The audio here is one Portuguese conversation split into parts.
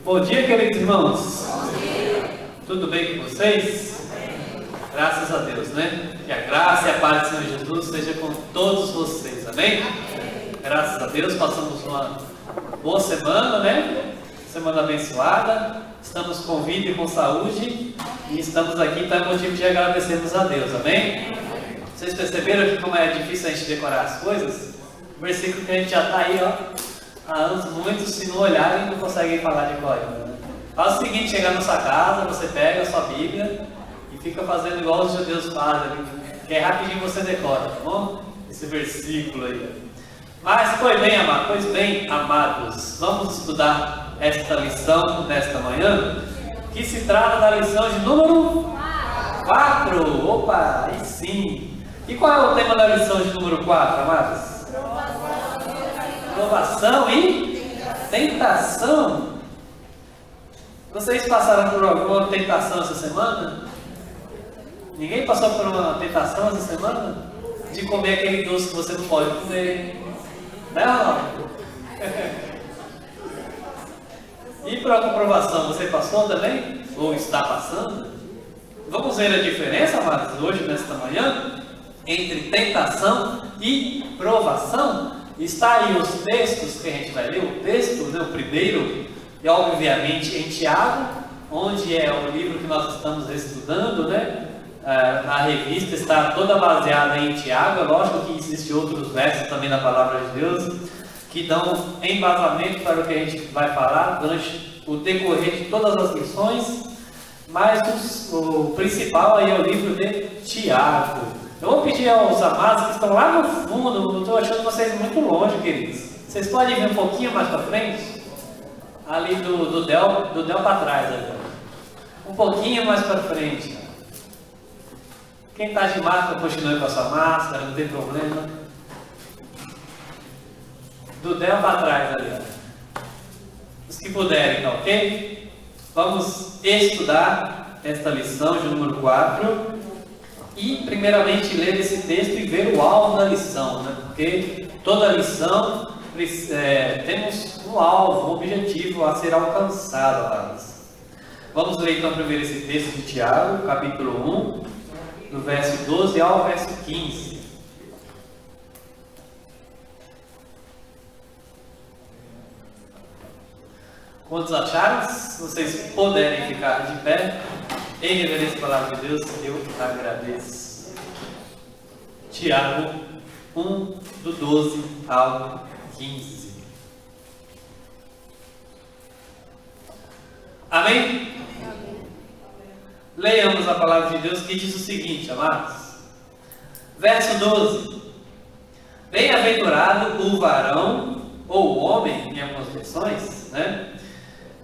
Bom dia, queridos irmãos. Bom dia. Tudo bem com vocês? Graças a Deus, né? Que a graça e a paz do Senhor Jesus seja com todos vocês, amém? Graças a Deus, passamos uma boa semana, né? Semana abençoada. Estamos com vida e com saúde. E estamos aqui para motivo de agradecermos a Deus, amém? Vocês perceberam que como é difícil a gente decorar as coisas? O versículo que a gente já está aí, ó. Há anos, muitos, se não olharem, não conseguem falar de cor. Faz o seguinte, chegar na sua casa, você pega a sua Bíblia e fica fazendo igual os judeus fazem, que é rapidinho você decora, tá bom? Esse versículo aí. Mas, pois bem, amados, vamos estudar esta lição nesta manhã, que se trata da lição de número 4. Opa, aí sim. E qual é o tema da lição de número 4, amados? Provação e tentação. Vocês passaram por alguma tentação essa semana? Ninguém passou por uma tentação essa semana? De comer aquele doce que você não pode comer, né ou não? E por alguma provação você passou também? Ou está passando? Vamos ver a diferença, amados, hoje, nesta manhã, entre tentação e provação? Está aí os textos que a gente vai ler, o texto, né, o primeiro, e obviamente em Tiago, onde é o livro que nós estamos estudando, né? A revista está toda baseada em Tiago. É lógico que existem outros versos também na palavra de Deus, que dão embasamento para o que a gente vai falar durante o decorrer de todas as lições, mas o principal aí é o livro de Tiago. Eu vou pedir aos amados que estão lá no fundo, não estou achando vocês muito longe, queridos. Vocês podem vir um pouquinho mais para frente? Ali do Del para trás. Ali. Um pouquinho mais para frente. Quem está de máscara, continue com a sua máscara, não tem problema. Do Del para trás ali. Os que puderem, tá ok? Vamos estudar esta lição de número 4. E, primeiramente, ler esse texto e ver o alvo da lição, né? Porque toda lição temos um alvo, um objetivo a ser alcançado, amados. Vamos ler então primeiro esse texto de Tiago, capítulo 1, do verso 12 ao verso 15. Quantos acharam? Se vocês puderem ficar de pé, em reverência à palavra de Deus, eu agradeço. Tiago 1, do 12 ao 15. Amém? Amém? Leiamos a palavra de Deus que diz o seguinte, amados. Verso 12. Bem-aventurado o varão, ou o homem, em algumas versões, né?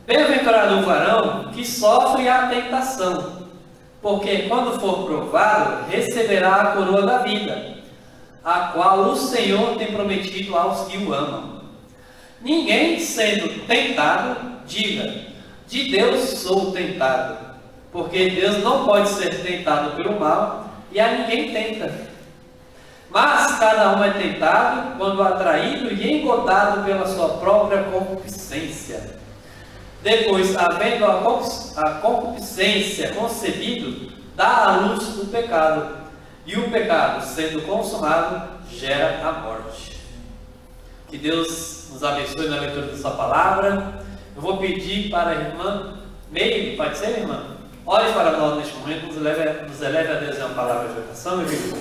Bem-aventurado o varão que sofre a tentação, porque quando for provado, receberá a coroa da vida, a qual o Senhor tem prometido aos que o amam. Ninguém sendo tentado, diga, de Deus sou tentado, porque Deus não pode ser tentado pelo mal, e a ninguém tenta. Mas cada um é tentado quando atraído e engodado pela sua própria concupiscência. Depois, havendo a concupiscência concebido, dá à luz o pecado. E o pecado, sendo consumado, gera a morte. Que Deus nos abençoe na leitura da sua palavra. Eu vou pedir para a irmã Meire, pode ser, irmã? Olhe para nós neste momento, nos eleve a Deus em uma palavra de oração, meu filho.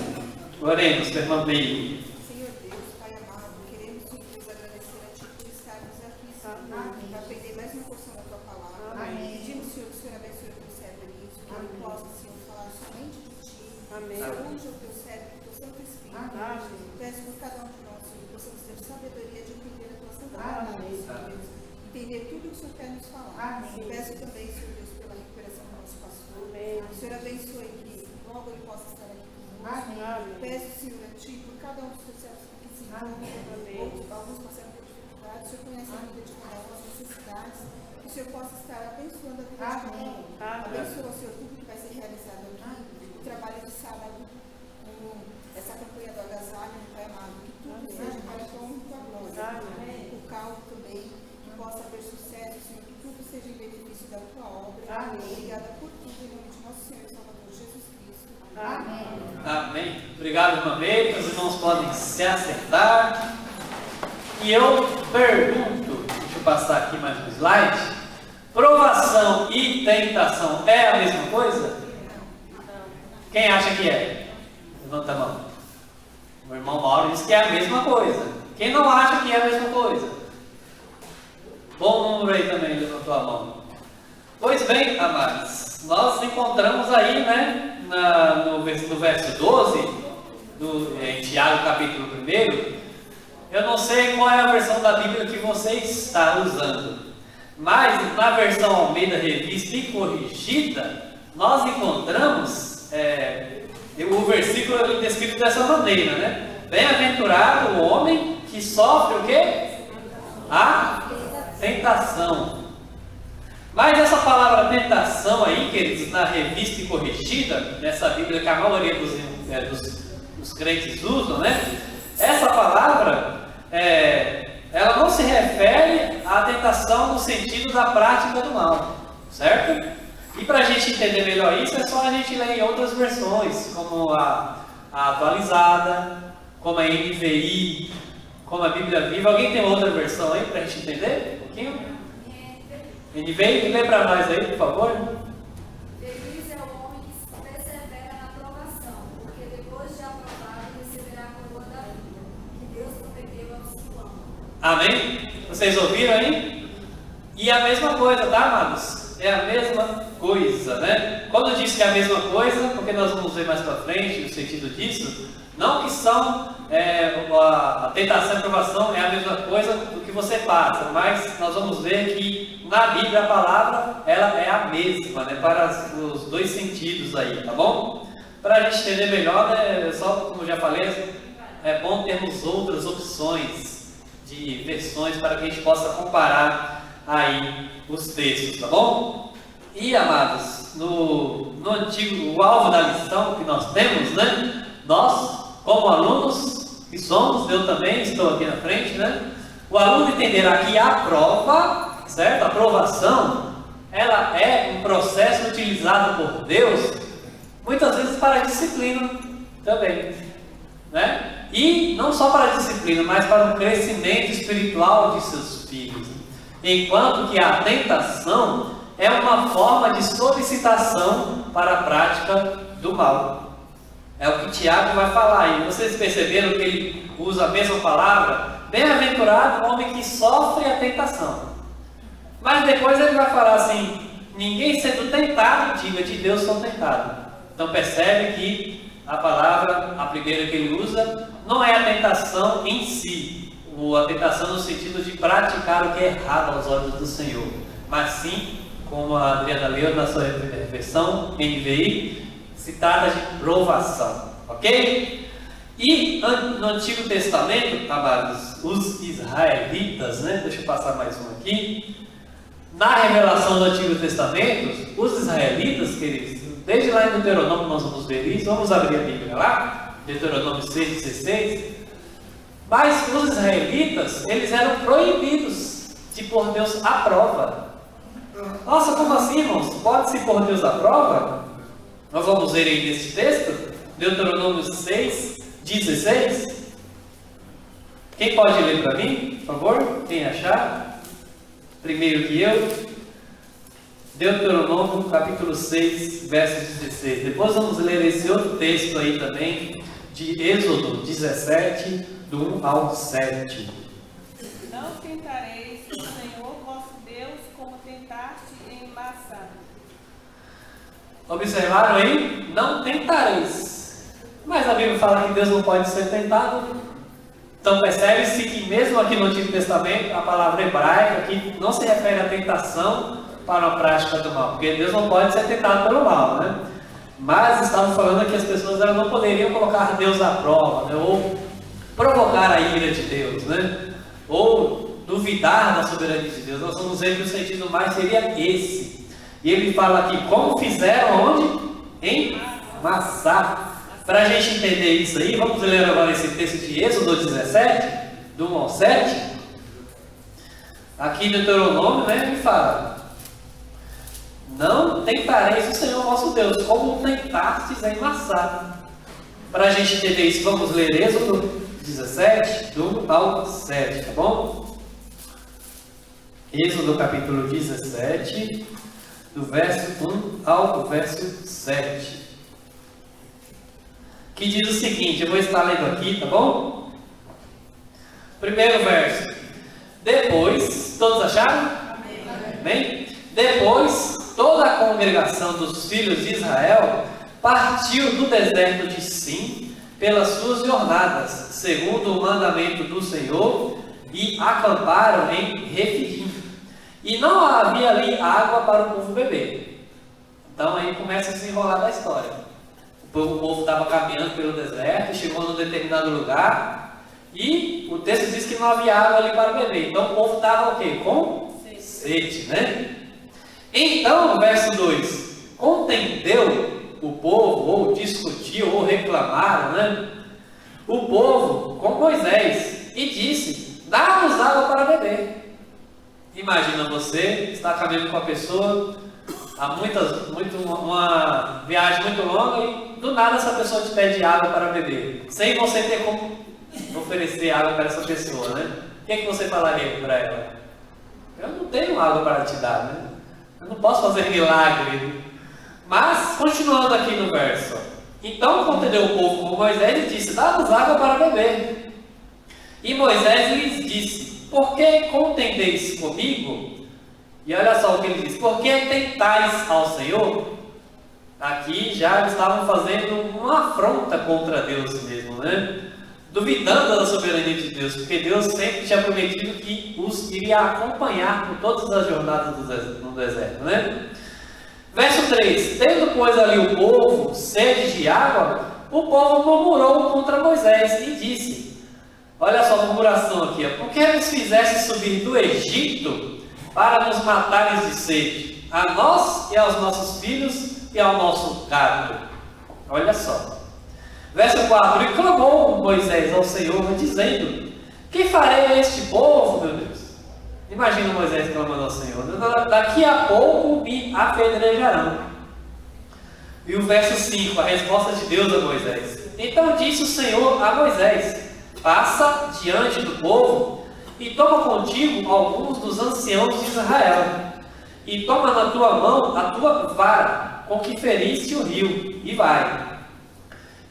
Oremos, irmã Meire. Senhor Deus, Pai amado, queremos nos agradecer a Ti por estarmos aqui, Senhor, para aprender mais uma porção da Tua palavra. Amém. Pedimos, Senhor, que o Senhor abençoe o Teu servo nisso, que ele possa, Senhor, falar somente de Ti. Amém. Use o Teu servo, o Teu Santo Espírito. Amém. Peço por cada um de nós, Senhor, que possamos ter sabedoria de entender a Tua Santa Palavra, Senhor Deus. Entender tudo o que o Senhor quer nos falar. Amém. Peço também, Senhor Deus, pela recuperação do nosso pastor. Amém. Que o Senhor abençoe que logo ele possa estar aqui. Amém. Peço, Senhor, a Ti, por cada um dos Teus servos que se encontram, alguns passando por dificuldades, o Senhor conhece a vida de cada um, as necessidades, que o Senhor possa estar abençoando a vida de cada um. Abençoa, Senhor, tudo que vai ser realizado aqui, o trabalho de sábado, essa campanha do agasalho, Pai amado, que tudo seja para a tua glória. O caldo também, que possa haver sucesso, Senhor, que tudo seja em benefício da tua obra. Obrigada por tudo, em nome de nosso Senhor e Salvador Jesus Cristo. Amém. Amém. Obrigado, irmã Meire. Os irmãos podem se assentar. E eu pergunto, deixa eu passar aqui mais um slide. Provação e tentação é a mesma coisa? Quem acha que é? Levanta a mão. O irmão Mauro disse que é a mesma coisa. Quem não acha que é a mesma coisa? Bom número aí também, levantou a mão. Pois bem, amados, nós encontramos aí, né, no verso 12, em Tiago capítulo 1, eu não sei qual é a versão da Bíblia que você está usando, mas na versão Almeida Revista e Corrigida, nós encontramos o versículo descrito dessa maneira, né? Bem-aventurado o homem que sofre o quê? A tentação. Mas essa palavra tentação aí, queridos, na Revista e Corrigida, nessa Bíblia que a maioria dos crentes usam, né? Essa palavra, ela não se refere à tentação no sentido da prática do mal, certo? E para a gente entender melhor isso, é só a gente ler em outras versões, como a atualizada, como a NVI, como a Bíblia Viva. Alguém tem outra versão aí para a gente entender um pouquinho? NVI, lê para nós aí, por favor. Feliz é o homem que persevera na provação, porque depois de aprovado receberá a coroa da vida, que Deus prometeu aos que o amam. Amém? Vocês ouviram aí? E a mesma coisa, tá, amados? É a mesma coisa, né? Quando diz que é a mesma coisa, porque nós vamos ver mais para frente o sentido disso, não que são a tentação e a provação é a mesma coisa do que você passa, mas nós vamos ver que na Bíblia a palavra ela é a mesma, né? Para os dois sentidos aí, tá bom? Para a gente entender melhor, né? Só como eu já falei, é bom termos outras opções de versões para que a gente possa comparar aí os textos, tá bom? E amados, no antigo, o alvo da lição que nós temos, né? Nós, como alunos que somos, eu também estou aqui na frente, né? O aluno entenderá que a prova, certo? A aprovação, ela é um processo utilizado por Deus, muitas vezes para a disciplina também, né? E não só para a disciplina, mas para o crescimento espiritual de seus filhos. Enquanto que a tentação é uma forma de solicitação para a prática do mal. É o que Tiago vai falar aí. Vocês perceberam que ele usa a mesma palavra? Bem-aventurado o homem que sofre a tentação. Mas depois ele vai falar assim: ninguém sendo tentado, diga de Deus sou tentado. Então percebe que a palavra, a primeira que ele usa, não é a tentação em si, a tentação no sentido de praticar o que é errado aos olhos do Senhor, mas sim, como a Adriana leu na sua versão NVI, se trata de provação, ok? E no Antigo Testamento, amados, os israelitas, né? Deixa eu passar mais um aqui. Na revelação do Antigo Testamento, os israelitas, queridos, desde lá em Deuteronômio nós vamos ver isso, vamos abrir a Bíblia lá, Deuteronômio 6,16. Mas os israelitas, eles eram proibidos de pôr Deus à prova. Nossa, como assim, irmãos? Pode-se pôr Deus à prova? Nós vamos ver aí nesse texto, Deuteronômio 6,16. Quem pode ler para mim, por favor? Quem achar? Primeiro que eu. Deuteronômio capítulo 6, verso 16. Depois vamos ler esse outro texto aí também, de Êxodo 17, do 1 ao 7. Não tentareis o Senhor vosso Deus como tentaste em Massá. Observaram aí? Não tentareis. Mas a Bíblia fala que Deus não pode ser tentado. Então percebe-se que mesmo aqui no Antigo Testamento, a palavra hebraica aqui não se refere à tentação para a prática do mal, porque Deus não pode ser tentado pelo mal, né? Mas estamos falando que as pessoas elas não poderiam colocar Deus à prova, né? Ou provocar a ira de Deus, né? Ou duvidar da soberania de Deus. Nós vamos ver que o sentido mais seria esse. E ele fala aqui, como fizeram onde? Em Massá. Para a gente entender isso aí, vamos ler agora esse texto de Êxodo 17, do 1 ao 7. Aqui no Deuteronômio, né, ele fala: Não tentareis o Senhor vosso Deus, como tentastes em Massá. Para a gente entender isso, vamos ler Êxodo 17, do 1 ao 7, tá bom? Êxodo capítulo 17, do verso 1 ao verso 7. Que diz o seguinte, eu vou estar lendo aqui, tá bom? Primeiro verso. Depois, todos acharam? Amém? Depois, toda a congregação dos filhos de Israel partiu do deserto de Sim pelas suas jornadas, segundo o mandamento do Senhor, e acamparam em Refidim. E não havia ali água para o povo beber. Então aí começa a desenrolar da história. O povo estava caminhando pelo deserto, chegou num determinado lugar, e o texto diz que não havia água ali para beber. Então o povo estava o quê? Com sede, né? Então, verso 2, contendeu o povo, ou discutiu, ou reclamaram, né? O povo com Moisés, e disse, dá-nos água para beber. Imagina você, está caminhando com a pessoa, há uma viagem muito longa, e do nada essa pessoa te pede água para beber, sem você ter como oferecer água para essa pessoa, né? O que você falaria para ela? Eu não tenho água para te dar, né? Eu não posso fazer milagre. Mas, continuando aqui no verso. Então contendeu o povo com Moisés e disse, dá-nos água para beber. E Moisés lhes disse, por que contendeis comigo? E olha só o que ele diz, por que tentais ao Senhor? Aqui já estavam fazendo uma afronta contra Deus mesmo, né? Duvidando da soberania de Deus, porque Deus sempre tinha prometido que os iria acompanhar por todas as jornadas no deserto, né? Verso 3, tendo pois ali o povo sede de água, o povo murmurou contra Moisés e disse, olha só a murmuração aqui, por que nos fizeste subir do Egito para nos matares de sede, a nós e aos nossos filhos e ao nosso gado? Olha só. Verso 4, e clamou Moisés ao Senhor, dizendo, que farei a este povo, meu Deus? Imagina Moisés clamando ao Senhor, daqui a pouco me apedrejarão. E o verso 5, a resposta de Deus a Moisés. Então disse o Senhor a Moisés, passa diante do povo e toma contigo alguns dos anciãos de Israel, e toma na tua mão a tua vara, com que feriste o rio, e vai.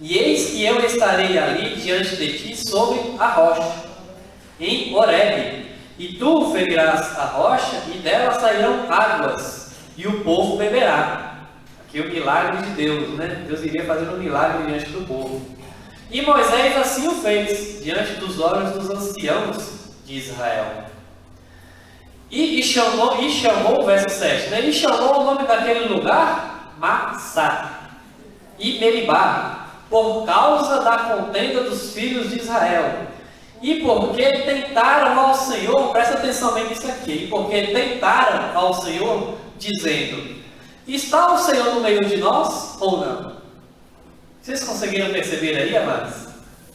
E eis que eu estarei ali diante de ti sobre a rocha, em Horebe, e tu ferirás a rocha, e dela sairão águas, e o povo beberá. Aqui o milagre de Deus, né? Deus iria fazer um milagre diante do povo. E Moisés assim o fez, diante dos olhos dos anciãos de Israel. E chamou, verso 7, né? E chamou o nome daquele lugar, Massá, e Meribá, por causa da contenda dos filhos de Israel, e porque tentaram ao Senhor, presta atenção bem nisso aqui, e porque tentaram ao Senhor, dizendo, está o Senhor no meio de nós, ou não? Vocês conseguiram perceber aí, amados?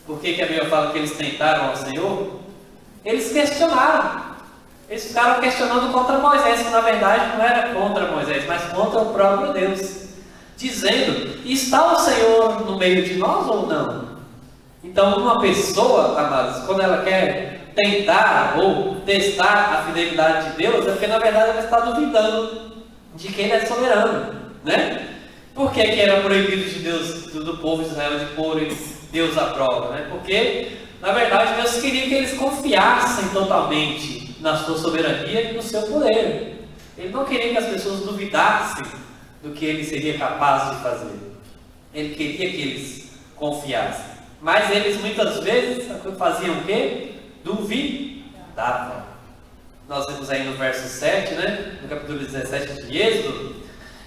Por que a Bíblia fala que eles tentaram ao Senhor? Eles questionaram, eles ficaram questionando contra Moisés, que na verdade não era contra Moisés, mas contra o próprio Deus, dizendo, está o Senhor no meio de nós ou não? Então uma pessoa, amados, quando ela quer tentar ou testar a fidelidade de Deus, é porque na verdade ela está duvidando de que Ele é soberano, né? Por que era proibido de Deus, do povo de Israel, de pôr Deus à prova, né? Porque na verdade Deus queria que eles confiassem totalmente na sua soberania e no seu poder. Ele não queria que as pessoas duvidassem do que Ele seria capaz de fazer. Ele queria que eles confiassem. Mas eles muitas vezes faziam o quê? Duvidavam. Nós vemos aí no verso 7, né? No capítulo 17 de Êxodo.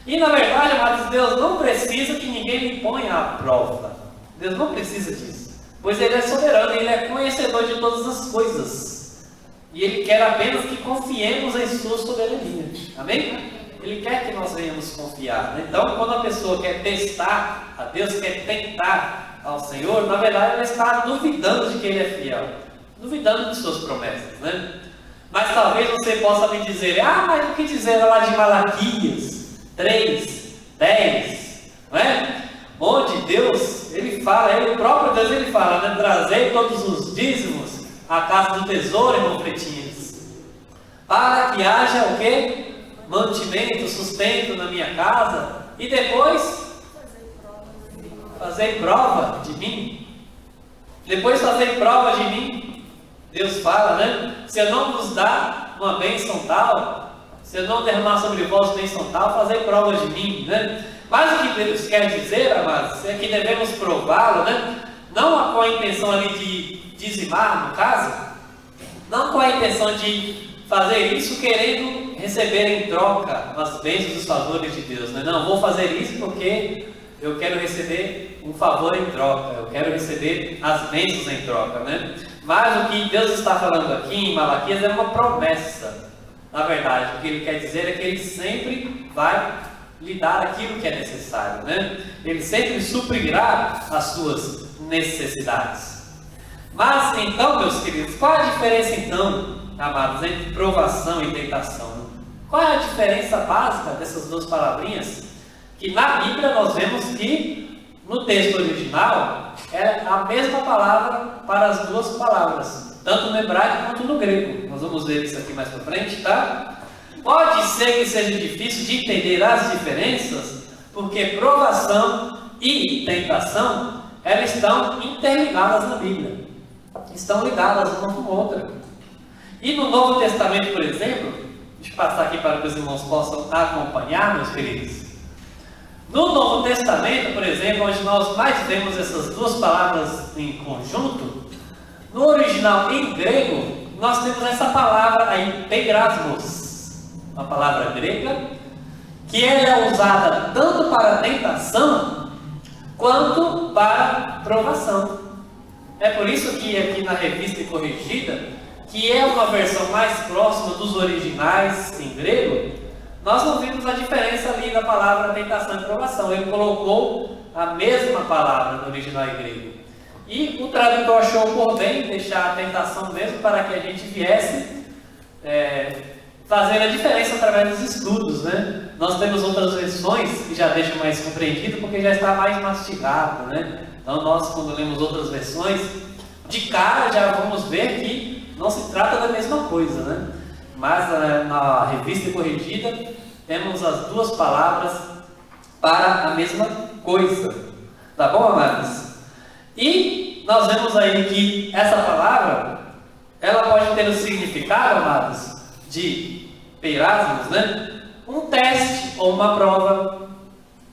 E na verdade, amados, Deus não precisa que ninguém lhe ponha à prova. Deus não precisa disso. Pois Ele é soberano, Ele é conhecedor de todas as coisas. E Ele quer apenas que confiemos em sua soberania. Amém? Ele quer que nós venhamos confiar, né? Então, quando a pessoa quer testar a Deus, quer tentar ao Senhor, na verdade ela está duvidando de que Ele é fiel, duvidando de suas promessas, né? Mas talvez você possa me dizer, mas o que dizer lá de Malaquias, 3, 10, não é? Onde Deus, Ele fala, o próprio Deus, Ele fala, né? Trazei todos os dízimos à casa do tesouro, irmão Pretinhos, para que haja o quê? Mantimento, sustento na minha casa, e depois fazer prova de mim. Depois fazer prova de mim. Deus fala, né? Se eu não vos dar uma bênção tal, se eu não derramar sobre vós bênção tal, fazer prova de mim, né? Mas o que Deus quer dizer, amados, é que devemos prová-lo, né? Não com a intenção ali de dizimar, no caso, não com a intenção de fazer isso querendo receber em troca as bênçãos e os favores de Deus, né? Não, vou fazer isso porque eu quero receber um favor em troca, eu quero receber as bênçãos em troca, né? Mas o que Deus está falando aqui em Malaquias é uma promessa. Na verdade, o que Ele quer dizer é que Ele sempre vai lhe dar aquilo que é necessário, né? Ele sempre suprirá as suas necessidades. Mas então, meus queridos, qual a diferença então, amados, entre provação e tentação? Qual é a diferença básica dessas duas palavrinhas? Que na Bíblia nós vemos que no texto original é a mesma palavra para as duas palavras, tanto no hebraico quanto no grego. Nós vamos ver isso aqui mais para frente, tá? Pode ser que seja difícil de entender as diferenças, porque provação e tentação, elas estão interligadas na Bíblia. Estão ligadas uma com a outra. E no Novo Testamento, por exemplo, deixa eu passar aqui para que os irmãos possam acompanhar, meus queridos. No Novo Testamento, por exemplo, onde nós mais vemos essas duas palavras em conjunto, no original em grego, nós temos essa palavra aí, peirasmos, uma palavra grega, que ela é usada tanto para tentação, quanto para provação. É por isso que aqui na Revista e Corrigida, que é uma versão mais próxima dos originais em grego, nós não vimos a diferença ali da palavra tentação e provação. Ele colocou a mesma palavra no original em grego. E o tradutor achou por bem deixar a tentação mesmo para que a gente viesse fazer a diferença através dos estudos, né? Nós temos outras versões que já deixam mais compreendido porque já está mais mastigado, né? Então nós, quando lemos outras versões, de cara já vamos ver que não se trata da mesma coisa, né? Mas na Revista e Corrigida temos as duas palavras para a mesma coisa. Tá bom, amados? E nós vemos aí que essa palavra, ela pode ter o significado, amados, de peirasmos, né? Um teste ou uma prova.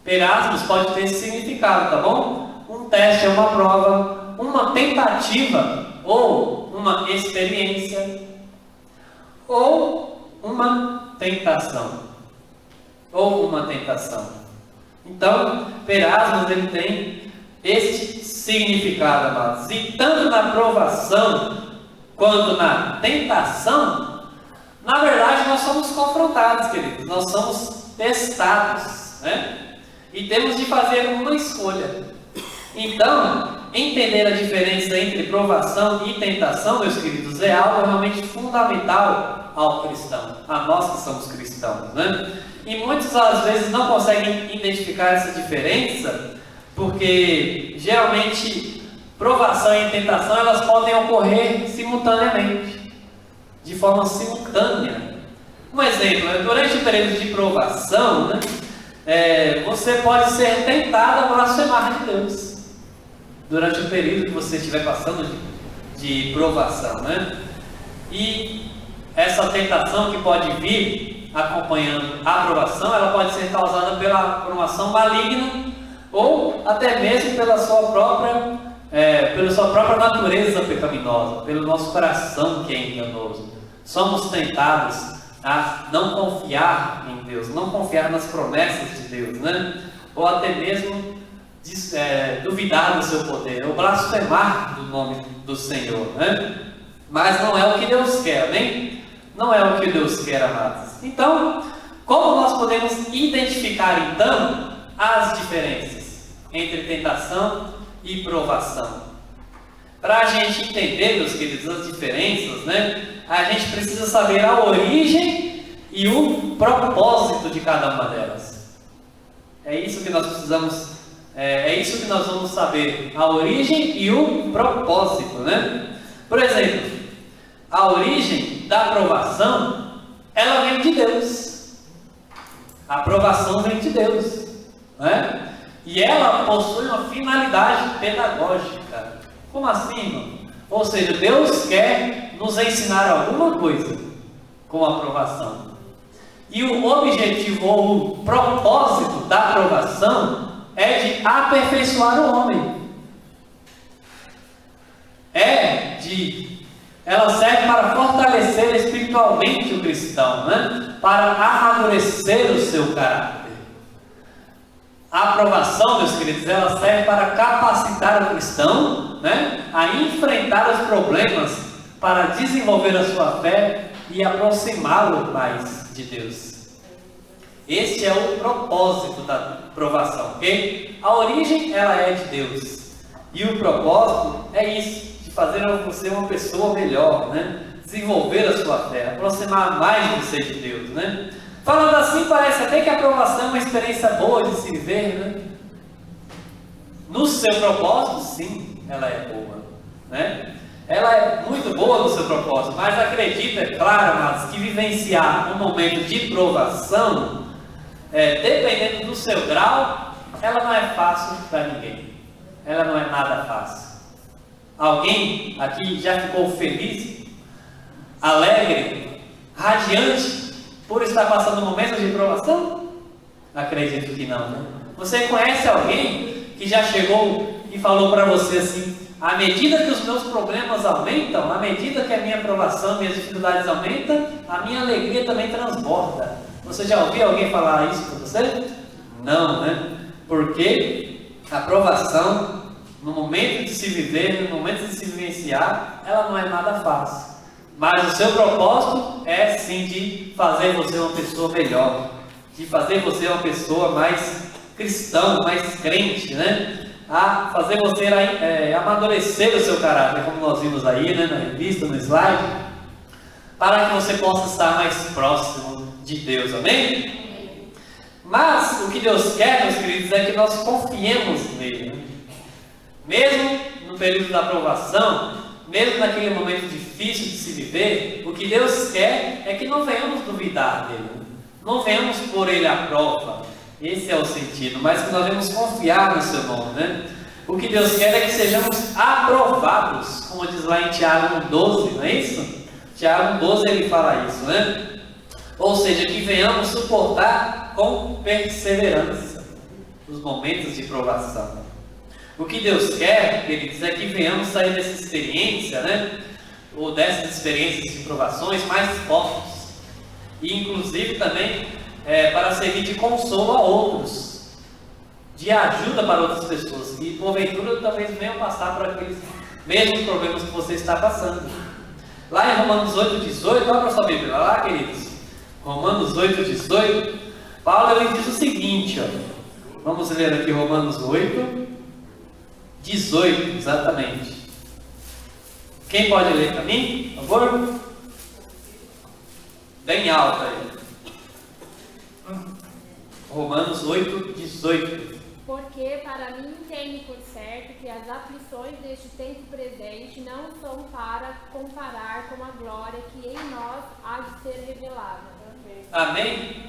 Peirasmos pode ter esse significado, tá bom? Um teste é uma prova, uma tentativa ou uma experiência, ou uma tentação. Então, peirasmos, ele tem este significado, amados. E tanto na provação quanto na tentação, na verdade nós somos confrontados, queridos. Nós somos testados, né? E temos de fazer uma escolha. Então, entender a diferença entre provação e tentação, meus queridos, é algo realmente fundamental ao cristão, a nós que somos cristãos, né? E muitos às vezes não conseguem identificar essa diferença, porque geralmente provação e tentação elas podem ocorrer simultaneamente, de forma simultânea. Um exemplo, durante o período de provação, né, você pode ser tentado a blasfemar de Deus. Durante o período que você estiver passando de provação, né? E essa tentação que pode vir acompanhando a provação, ela pode ser causada por uma ação maligna ou até mesmo pela sua própria natureza pecaminosa, pelo nosso coração que é enganoso. Somos tentados a não confiar em Deus, não confiar nas promessas de Deus, né? Ou até mesmo duvidar do seu poder, ou blasfemar do nome do Senhor, né? Mas não é o que Deus quer, amém? Não é o que Deus quer, amados. Então, como nós podemos identificar então as diferenças entre tentação e provação? Para a gente entender, meus queridos, as diferenças, né? A gente precisa saber a origem e o propósito de cada uma delas. É isso que nós precisamos, é isso que nós vamos saber, a origem e o propósito, né? Por exemplo, a origem da aprovação, ela vem de Deus. A aprovação vem de Deus, né? E ela possui uma finalidade pedagógica. Como assim, irmão? Ou seja, Deus quer nos ensinar alguma coisa com a aprovação. E o objetivo ou o propósito da aprovação é de aperfeiçoar o homem. Ela serve para fortalecer espiritualmente o cristão, né? Para amadurecer o seu caráter. A aprovação, meus queridos, ela serve para capacitar o cristão, né? A enfrentar os problemas, para desenvolver a sua fé e aproximá-lo mais de Deus. Este é o propósito da aprovação, ok? A origem, ela é de Deus. E o propósito é isso, de fazer você uma pessoa melhor, né? Desenvolver a sua fé, aproximar mais você de Deus, né? Falando assim, parece até que a aprovação é uma experiência boa de se viver, né? No seu propósito, sim, ela é boa, né? Ela é muito boa no seu propósito, mas acredita, é claro, amados, que vivenciar um momento de provação, dependendo do seu grau, ela não é fácil para ninguém. Ela não é nada fácil. Alguém aqui já ficou feliz, alegre, radiante, por estar passando momentos de provação? Acredito que não, né? Você conhece alguém que já chegou e falou para você assim: à medida que os meus problemas aumentam, à medida que a minha provação, minhas dificuldades aumentam, a minha alegria também transborda. Você já ouviu alguém falar isso para você? Não, né? Porque a provação, no momento de se viver, no momento de se vivenciar, ela não é nada fácil. Mas o seu propósito é sim de fazer você uma pessoa melhor, de fazer você uma pessoa mais cristã, mais crente, né? A fazer você amadurecer o seu caráter, como nós vimos aí, né, na revista, no slide, para que você possa estar mais próximo de Deus, amém? Mas o que Deus quer, meus queridos, é que nós confiemos nele, né? Mesmo no período da aprovação, mesmo naquele momento difícil de se viver, o que Deus quer é que não venhamos duvidar dele, não venhamos pôr ele à prova. Esse é o sentido, mas que nós devemos confiar no seu nome, né? O que Deus quer é que sejamos aprovados, como diz lá em Tiago 1,12, não é isso? Tiago 1,12 ele fala isso, né? Ou seja, que venhamos suportar com perseverança os momentos de provação. O que Deus quer, ele diz, é que venhamos sair dessa experiência, né? Ou dessas experiências de provações mais fortes. E inclusive também para servir de consolo a outros, de ajuda para outras pessoas, que porventura talvez venham passar por aqueles mesmos problemas que você está passando. Lá em Romanos 8,18, olha para a sua Bíblia, lá, queridos, Romanos 8,18, Paulo ele diz o seguinte, ó, vamos ler aqui Romanos 8,18, exatamente. Quem pode ler para mim, por favor? Bem alto aí. Romanos 8,18. Porque para mim tenho por certo que as aflições deste tempo presente não são para comparar com a glória que em nós há de ser revelada. Amém?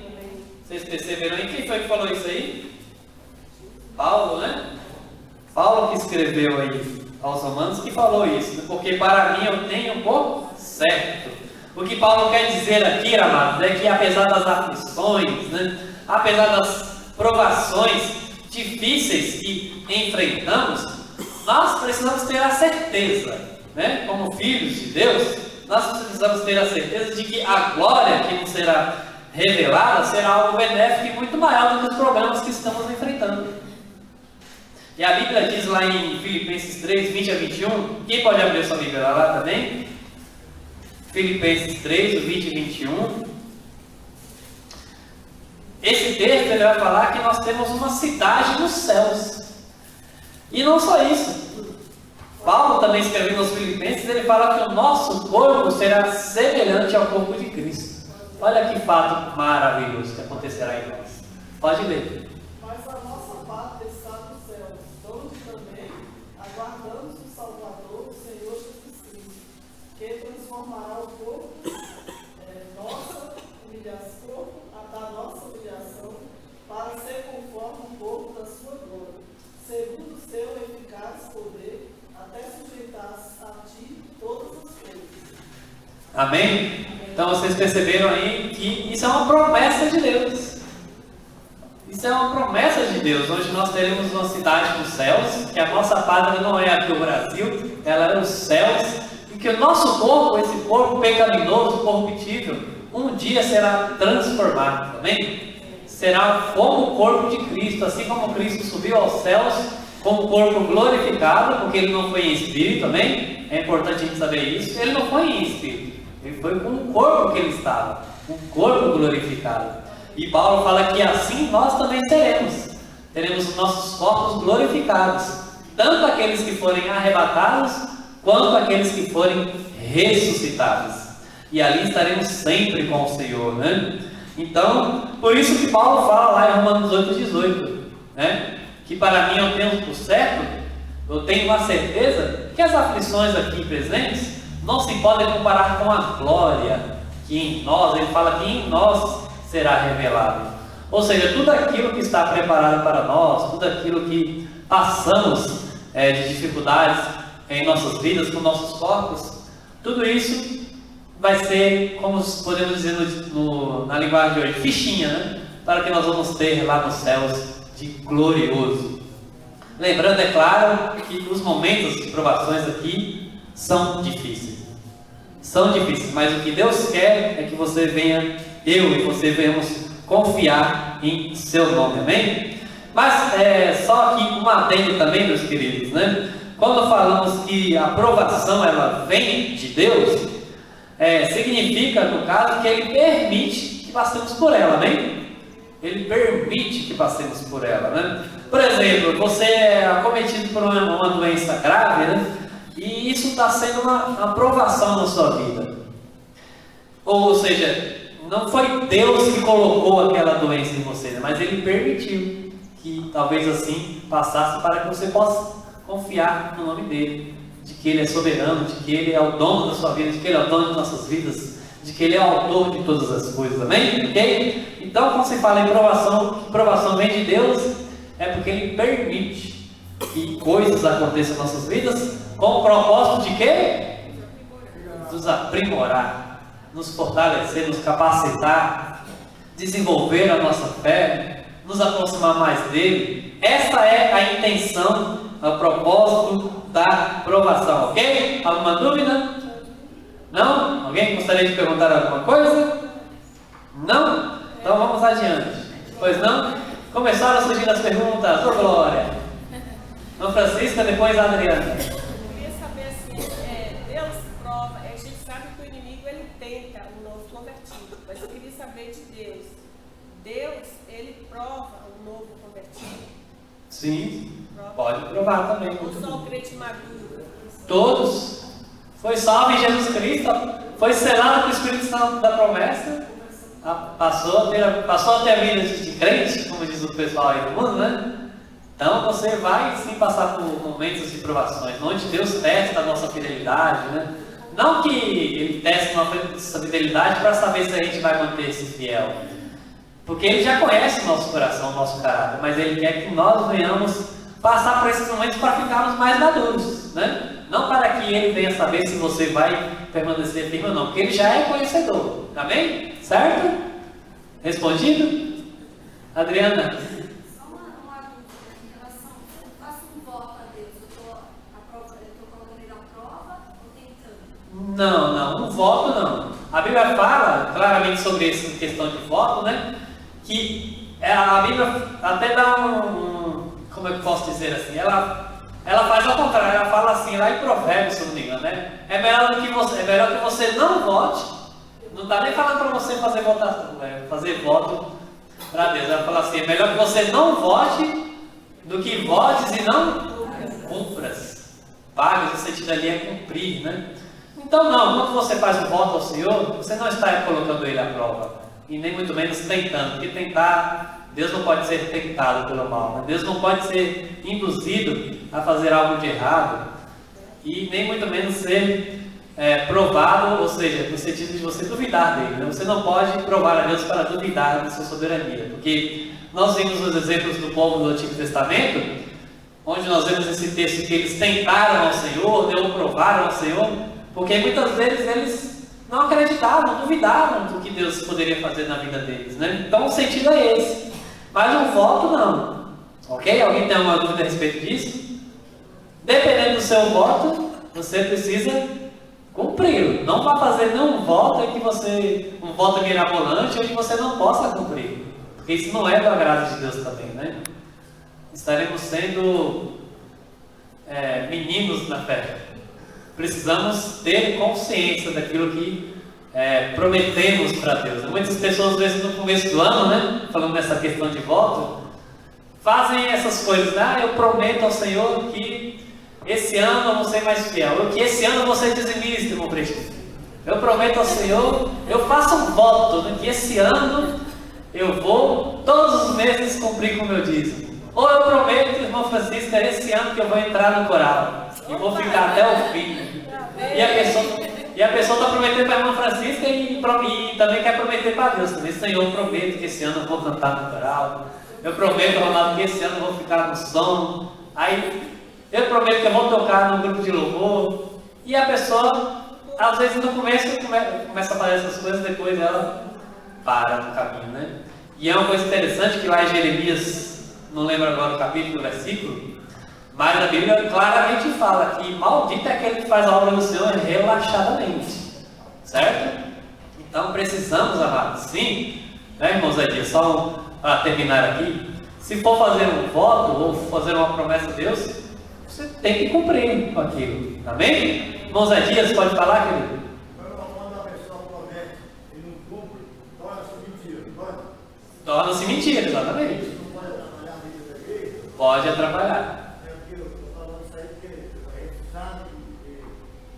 Vocês perceberam aí? Quem foi que falou isso aí? Paulo, né? Paulo que escreveu aí aos Romanos que falou isso, né? Porque para mim eu tenho por certo. O que Paulo quer dizer aqui, amados, é que apesar das aflições, né? Apesar das provações difíceis que enfrentamos, nós precisamos ter a certeza, né? Como filhos de Deus, nós precisamos ter a certeza de que a glória que nos será revelada será algo benéfico e muito maior do que os problemas que estamos enfrentando. E a Bíblia diz lá em Filipenses 3, 20 a 21, quem pode abrir a sua Bíblia lá também? Filipenses 3, 20 e 21. Esse texto ele vai falar que nós temos uma cidade nos céus. E não só isso. Paulo também escrevendo aos Filipenses, ele fala que o nosso corpo será semelhante ao corpo de Cristo. Olha que fato maravilhoso que acontecerá em nós. Pode ler. Mas a transformará o corpo da nossa humilhação para ser conforme o corpo da sua glória, segundo o seu eficaz poder, até sujeitar a ti todas as coisas. Amém? Então vocês perceberam aí que isso é uma promessa de Deus. Isso é uma promessa de Deus, onde nós teremos uma cidade nos céus, que a nossa pátria não é aqui o Brasil, ela é os céus, e que o nosso corpo, esse corpo pecaminoso, corruptível, um dia será transformado, amém? Será como o corpo de Cristo, assim como Cristo subiu aos céus com o corpo glorificado, porque ele não foi em espírito, amém? É importante a gente saber isso, ele não foi em espírito, ele foi com o corpo que ele estava, um corpo glorificado. E Paulo fala que assim nós também teremos os nossos corpos glorificados, tanto aqueles que forem arrebatados, quanto aqueles que forem ressuscitados. E ali estaremos sempre com o Senhor, né? Então, por isso que Paulo fala lá em Romanos 8,18, né? Que para mim eu tenho por certo, eu tenho uma certeza que as aflições aqui presentes não se podem comparar com a glória que em nós, ele fala que em nós será revelado. Ou seja, tudo aquilo que está preparado para nós, tudo aquilo que passamos de dificuldades em nossas vidas, com nossos corpos, tudo isso vai ser, como podemos dizer na linguagem de hoje, fichinha, né? Para o que nós vamos ter lá nos céus de glorioso. Lembrando, é claro, que os momentos de provações aqui são difíceis. São difíceis, mas o que Deus quer é que você venha, eu e você venhamos confiar em seu nome, amém? Mas só aqui um adendo também, meus queridos, né? Quando falamos que a aprovação ela vem de Deus, significa, no caso, que Ele permite que passemos por ela, amém? Ele permite que passemos por ela, né? Por exemplo, você é acometido por uma doença grave, né? E isso está sendo uma aprovação na sua vida. Ou seja, não foi Deus que colocou aquela doença em você, né? Mas Ele permitiu que talvez assim passasse para que você possa confiar no nome dEle, de que Ele é soberano, de que Ele é o dono da sua vida, de que Ele é o dono de nossas vidas, de que Ele é o autor de todas as coisas, amém? Ok? Então, quando se fala em provação, que provação vem de Deus, é porque Ele permite que coisas aconteçam em nossas vidas, com o propósito de quê? Nos aprimorar, nos fortalecer, nos capacitar, desenvolver a nossa fé, nos aproximar mais dEle. Essa é a intenção, o propósito da provação, ok? Alguma dúvida? Não? Alguém gostaria de perguntar alguma coisa? Não? Então vamos adiante. Pois não? Começaram a surgir as perguntas. Ô Glória! Então Francisca, depois a Adriana. Eu queria saber assim, Deus prova, a gente sabe que o inimigo ele tenta o novo convertido, mas eu queria saber de Deus. Deus, ele prova o novo convertido? Sim, pode provar também. Ou só o crente maduro? Todos. Foi salvo em Jesus Cristo, foi selado com o Espírito Santo da promessa, passou a ter a vida de crente, como diz o pessoal aí do mundo, né? Então você vai sim passar por momentos de provações, onde Deus testa a nossa fidelidade, né? Não que Ele teste nossa fidelidade para saber se a gente vai manter-se fiel, porque Ele já conhece o nosso coração, o nosso caráter, mas Ele quer que nós venhamos passar por esses momentos para ficarmos mais maduros, né? Não para que Ele venha saber se você vai permanecer firme ou não, porque Ele já é conhecedor, amém? Certo? Respondido? Adriana? Só uma dúvida em relação, eu faço um voto a Deus, eu estou colocando ele à prova ou tentando? Não, um voto não. A Bíblia fala claramente sobre essa questão de voto, né? Que a Bíblia até dá como é que eu posso dizer assim? Ela faz ao contrário, ela fala assim, lá em Provérbios, se não me engano, né? É melhor que você não vote, não está nem falando para você fazer voto para Deus. Ela fala assim, é melhor que você não vote do que votes e não cumpras. Pagas, no sentido ali é cumprir, né? Então não, quando você faz um voto ao Senhor, você não está colocando Ele à prova, e nem muito menos tentando, porque tentar, Deus não pode ser tentado pelo mal, né? Deus não pode ser induzido a fazer algo de errado, e nem muito menos ser provado, ou seja, no sentido de você duvidar dele. Né? Você não pode provar a Deus para duvidar de sua soberania, porque nós vimos os exemplos do povo do Antigo Testamento, onde nós vemos esse texto que eles tentaram ao Senhor, não provaram ao Senhor, porque muitas vezes eles não acreditavam, duvidavam do que Deus poderia fazer na vida deles. Né? Então o sentido é esse, mas um voto não. Ok? Alguém tem alguma dúvida a respeito disso? Dependendo do seu voto, você precisa cumpri-lo. Não vá fazer nenhum voto um voto mirabolante ou que você não possa cumprir. Porque isso não é do agrado de Deus também, né? Estaremos sendo meninos na fé. Precisamos ter consciência daquilo que prometemos para Deus. Muitas pessoas, às vezes, no começo do ano, né, falando dessa questão de voto, fazem essas coisas. Eu prometo ao Senhor que esse ano eu vou ser mais fiel. Que esse ano eu vou ser dizimista, irmão Cristo. Eu prometo ao Senhor, eu faço um voto, né, que esse ano eu vou todos os meses cumprir com o meu dízimo. Ou eu prometo, irmão Francisco, esse ano que eu vou entrar no coral e vou ficar até o fim. E a pessoa está prometendo para a irmã Francisca e também quer prometer para Deus também. Senhor, eu prometo que esse ano eu vou cantar no coral. Eu prometo, Ronaldo, que esse ano eu vou ficar no som. Aí eu prometo que eu vou tocar no grupo de louvor. E a pessoa, às vezes no começo, começa a fazer essas coisas, depois ela para no caminho, né? E é uma coisa interessante que lá em Jeremias, não lembro agora o capítulo, o versículo, mas a Bíblia claramente fala que maldito é aquele que faz a obra do Senhor relaxadamente. Certo? Então precisamos, amados, sim, né, irmãos Adias, só para terminar aqui, se for fazer um voto ou fazer uma promessa a Deus, você tem que cumprir com aquilo. Amém? Irmãos Adias, pode falar, querido? Quando a pessoa promete e não cumpre, torna-se mentira, não pode? Torna-se mentira, exatamente. Isso não pode atrapalhar a vida da igreja? Pode atrapalhar. É porque eu estou falando isso aí porque a gente sabe que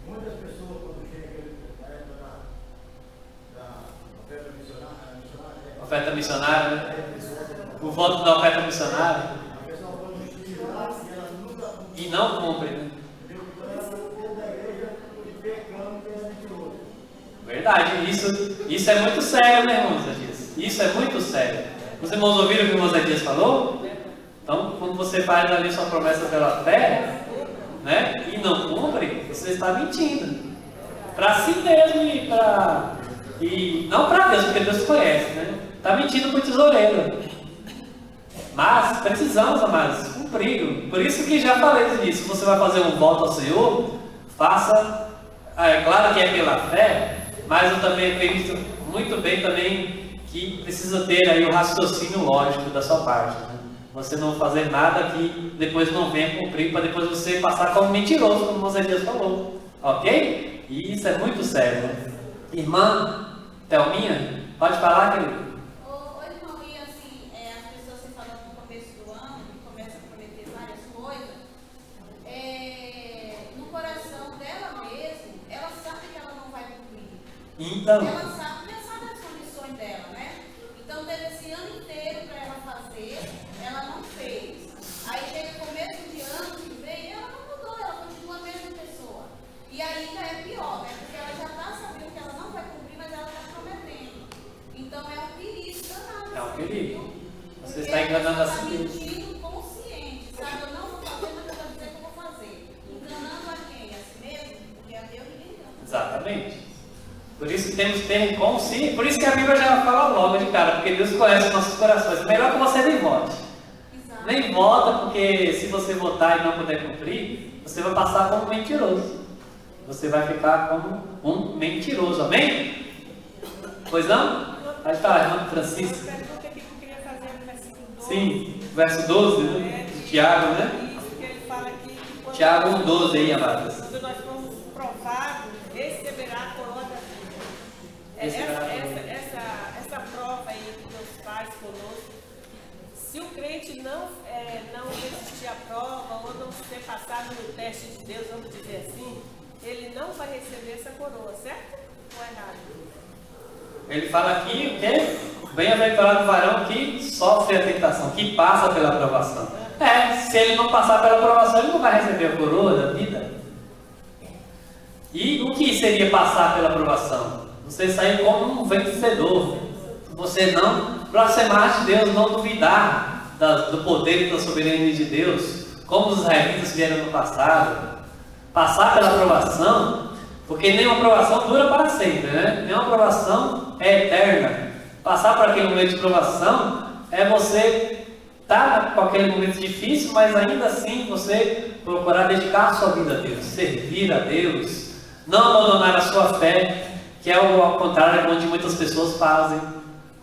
muitas pessoas, quando chegam na época da oferta missionária, Oferta missionária, né? O voto da oferta missionária. a pessoa põe um estilo lá e ela nunca cumpre. E não cumpre, né? Entendeu? Então ela está dentro da igreja e pecando que é mentiroso. Verdade, isso é muito sério, né, irmãos Adias? Isso é muito sério. Os irmãos ouviram o que o irmão Adias falou? Então, quando você faz ali sua promessa pela fé, né, e não cumpre, você está mentindo. Para si mesmo e não para Deus, porque Deus conhece, né? Está mentindo para o tesoureiro. Mas precisamos, amados, cumprir. Por isso que já falei disso. Se você vai fazer um voto ao Senhor, faça. É claro que é pela fé, mas eu também acredito muito bem também que precisa ter aí o raciocínio lógico da sua parte. Né? Você não fazer nada que depois não venha cumprir, para depois você passar como mentiroso, como você Deus falou. Ok? E isso é muito sério. Né? Irmã Thelminha, pode falar, querido? Hoje, irmão, e assim, as pessoas se falam no começo do ano, começam a prometer várias coisas, no coração dela mesma, ela sabe que ela não vai cumprir. Então. Ela sabe as condições dela, né? Então teve esse ano inteiro para ela fazer, ela não fez. Aí chega o começo de ano que vem, ela não mudou, ela continua a mesma pessoa. E ainda é pior, né? Porque ela já está sabendo que ela não vai cumprir, mas ela está prometendo. Então é um perigo danado. É um perigo. Você Porque está enganando a si está mesmo. mentindo consciente, sabe? Eu não vou fazer, mas eu vou dizer que eu vou fazer. Enganando a quem? A si mesmo? Porque a Deus ninguém engana. Exatamente. Por isso que temos que ter consciência. Por isso que a Bíblia já fala logo de cara, porque Deus conhece os nossos corações. Melhor que você nem vote. Exato. Nem vota, porque se você votar e não puder cumprir, você vai passar como um mentiroso. Você vai ficar como um mentiroso. Amém? Pois não? Pode falar, irmão Francisco. Uma pergunta que eu queria fazer no versículo 12. Sim, verso 12, né? De Tiago, né? Isso que ele fala aqui. Que quando- Tiago 1,12 aí, amadas. Quando nós formos provados, receberá a coroa da vida. Receberá a coroa. Essa prova aí que Deus faz conosco, se o crente não resistir à prova ou não ser passado no teste de Deus, vamos dizer assim, ele não vai receber essa coroa, certo ou errado? Ele fala aqui o quê? Bem-aventurado o varão que sofre a tentação, que passa pela aprovação. Se ele não passar pela aprovação, ele não vai receber a coroa da vida. E o que seria passar pela provação? Você sair como um vencedor. Você não blasfemar de Deus, não duvidar do poder e da soberania de Deus, como os israelitas fizeram no passado. Passar pela provação, porque nenhuma provação dura para sempre, né? Nenhuma provação é eterna. Passar por aquele momento de provação é você estar com aquele momento difícil, mas ainda assim você procurar dedicar a sua vida a Deus, servir a Deus, não abandonar a sua fé, que é ao contrário de muitas pessoas fazem.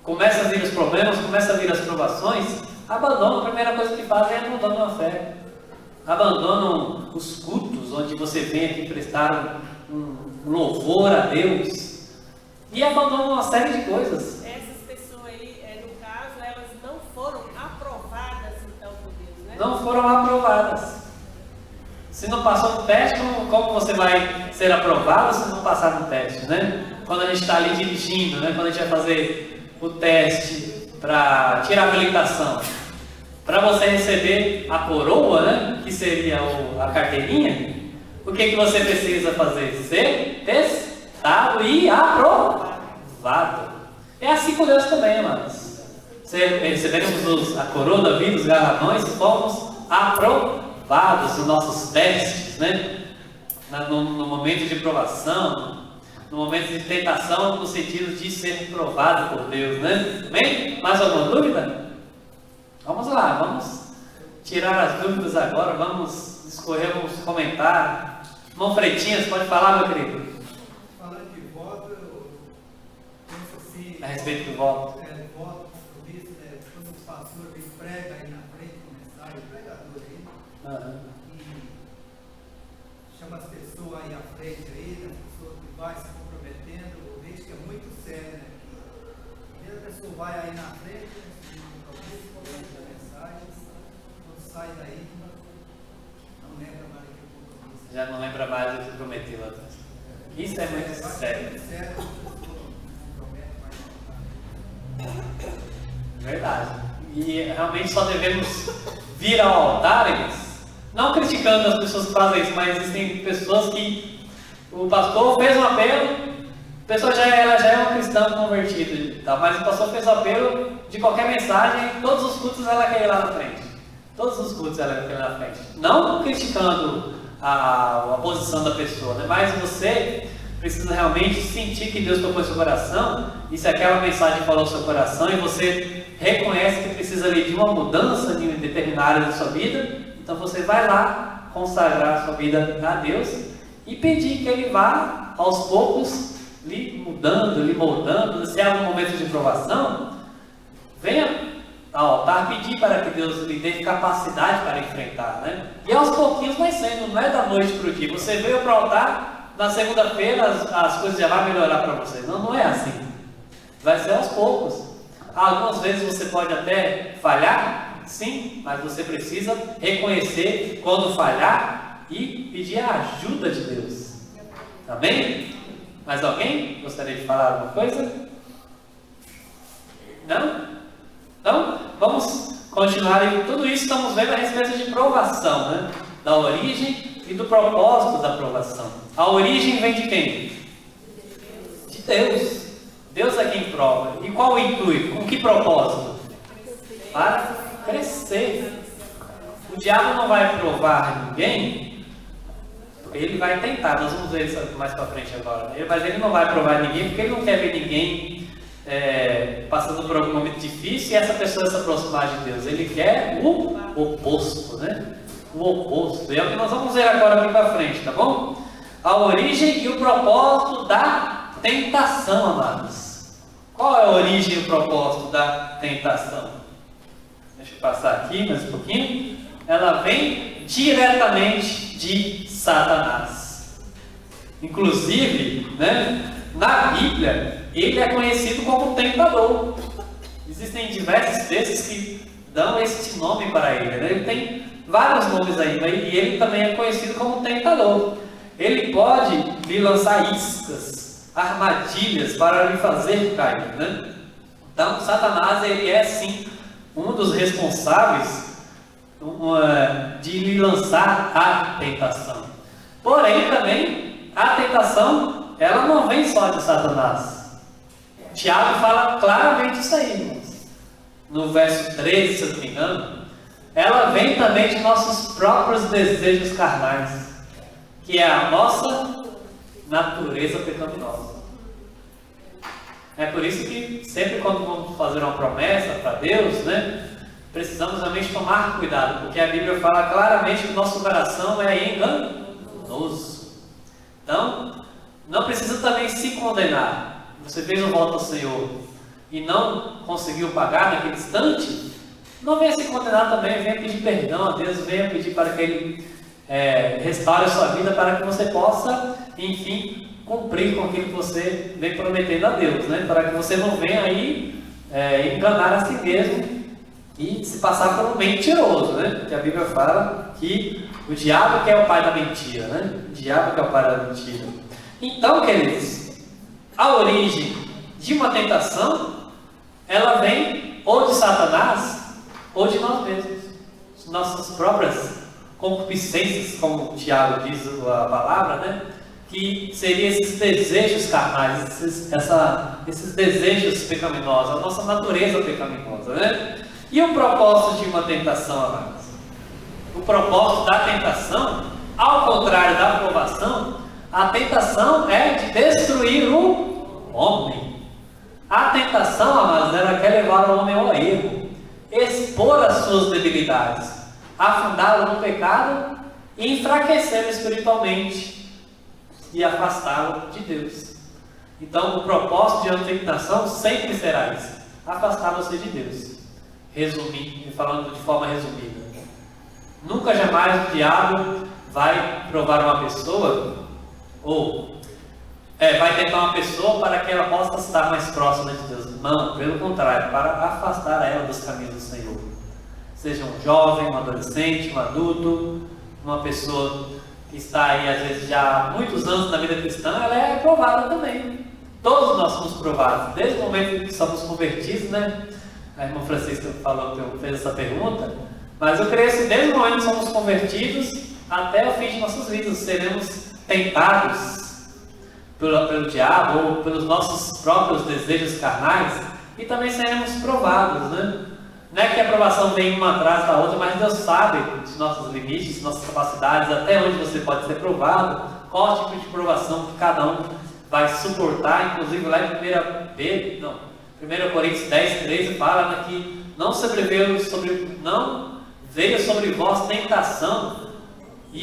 Começa a vir os problemas, começa a vir as provações, abandonam, a primeira coisa que fazem é abandonam a fé. Abandonam os cultos, onde você vem aqui prestar um louvor a Deus, e abandonam uma série de coisas. Essas pessoas aí, no caso, elas não foram aprovadas então por Deus, né? Não foram aprovadas. Se não passou no teste, como você vai ser aprovado se não passar no teste, né? Quando a gente está ali dirigindo, né? Quando a gente vai fazer o teste para tirar a habilitação, para você receber a coroa, né? Que seria a carteirinha, o que você precisa fazer? Ser testado e aprovado. É assim com Deus também, amados. Recebemos a coroa da vida, os galardões, fomos aprovados nos nossos testes, né? No momento de provação, no momento de tentação, no sentido de ser provado por Deus, né? Bem, mais alguma dúvida? Vamos lá, vamos tirar as dúvidas agora, vamos discorrer, vamos comentar. Irmão Freitinhas, pode falar, meu querido? Falando de voto, eu penso assim... A respeito do voto. Voto, eu vi, quando os pastores pregam aí na frente, com mensagem, o pregador aí, e chama as pessoas aí à frente aí, as pessoas que vai se comprometendo, eu vejo que é muito sério, né? Às vezes a pessoa vai aí na frente, da mensagem, quando sai daí, não lembra mais daquele compromisso. Já não lembra mais do que prometeu. Isso é muito sério. Verdade. E realmente só devemos vir ao altar, não criticando as pessoas que fazem isso, mas existem pessoas que o pastor fez um apelo, a pessoa ela já é uma cristã convertida e tal, mas o pastor fez o apelo de qualquer mensagem, todos os cultos ela quer ir lá na frente. Todos os cultos ela quer ir lá na frente. Não criticando a posição da pessoa, né? Mas você precisa realmente sentir que Deus tocou seu coração, e se aquela mensagem falou no seu coração e você reconhece que precisa ali de uma mudança em determinada área da sua vida, então você vai lá consagrar a sua vida a Deus e pedir que Ele vá aos poucos lhe mudando, lhe moldando. Se há um momento de provação, venha ao altar pedir para que Deus lhe dê capacidade para enfrentar, né? E aos pouquinhos vai sendo, não é da noite para o dia. Você veio para o altar, na segunda-feira as coisas já vão melhorar para você. Não é assim. Vai ser aos poucos. Algumas vezes você pode até falhar, sim, mas você precisa reconhecer quando falhar e pedir a ajuda de Deus. Amém? Mais alguém gostaria de falar alguma coisa? Não? Então, vamos continuar. E tudo isso estamos vendo a respeito de provação, né? Da origem e do propósito da provação. A origem vem de quem? De Deus. Deus é quem prova. E qual o intuito? Com que propósito? Para crescer. O diabo não vai provar ninguém, ele vai tentar. Nós vamos ver isso mais para frente agora. Mas ele não vai provar ninguém porque ele não quer ver ninguém passando por algum momento difícil e essa pessoa se aproximar de Deus. Ele quer o oposto, né? O oposto. E é o que nós vamos ver agora aqui para frente, tá bom? A origem e o propósito da tentação, amados. Qual é a origem e o propósito da tentação? Deixa eu passar aqui mais um pouquinho. Ela vem diretamente de Satanás. Inclusive, né, na Bíblia, ele é conhecido como tentador. Existem diversos textos que dão este nome para ele, né? Ele tem vários nomes aí, e ele também é conhecido como tentador. Ele pode lhe lançar iscas, armadilhas para lhe fazer cair, né? Então, Satanás, ele é sim um dos responsáveis de lhe lançar a tentação. Porém, também a tentação, ela não vem só de Satanás. Tiago fala claramente isso aí, irmãos. No verso 13, se eu não me engano, ela vem também de nossos próprios desejos carnais, que é a nossa natureza pecaminosa. É por isso que sempre quando vamos fazer uma promessa para Deus, né, precisamos realmente tomar cuidado, porque a Bíblia fala claramente que o nosso coração é enganoso. Então, não precisa também se condenar. Você fez um voto ao Senhor e não conseguiu pagar naquele instante, não venha se condenar também, venha pedir perdão a Deus, venha pedir para que Ele restaure a sua vida, para que você possa, enfim, cumprir com aquilo que você vem prometendo a Deus, né? Para que você não venha aí enganar a si mesmo e se passar por um mentiroso, né? Porque a Bíblia fala que o diabo que é o pai da mentira, né? O diabo que é o pai da mentira. Então, queridos, a origem de uma tentação, ela vem ou de Satanás ou de nós mesmos. Nossas próprias concupiscências, como o Tiago diz a palavra, né? Que seriam esses desejos carnais, esses desejos pecaminosos, a nossa natureza pecaminosa, né? E o propósito de uma tentação, amados? O propósito da tentação, ao contrário da aprovação, a tentação é de destruir o homem. A tentação, amados, ela quer levar o homem ao erro, expor as suas debilidades, afundá-lo no pecado e enfraquecê-lo espiritualmente e afastá-lo de Deus. Então, o propósito de uma tentação sempre será isso: afastar você de Deus. Resumindo, falando de forma resumida, nunca jamais o diabo vai provar uma pessoa ou vai tentar uma pessoa para que ela possa estar mais próxima de Deus. Não, pelo contrário, para afastar ela dos caminhos do Senhor. Seja um jovem, um adolescente, um adulto, uma pessoa que está aí às vezes já há muitos anos na vida cristã, ela é provada também. Todos nós somos provados, desde o momento que somos convertidos, né? A irmã Francisca fez essa pergunta, mas eu creio que desde o momento que somos convertidos até o fim de nossas vidas seremos tentados pelo diabo ou pelos nossos próprios desejos carnais e também seremos provados, né? Não é que a aprovação vem uma atrás da outra, mas Deus sabe de nossos limites, de nossas capacidades, até onde você pode ser provado, qual tipo de provação que cada um vai suportar. Inclusive lá em 1 Coríntios 10, 13 fala que não veio sobre vós tentação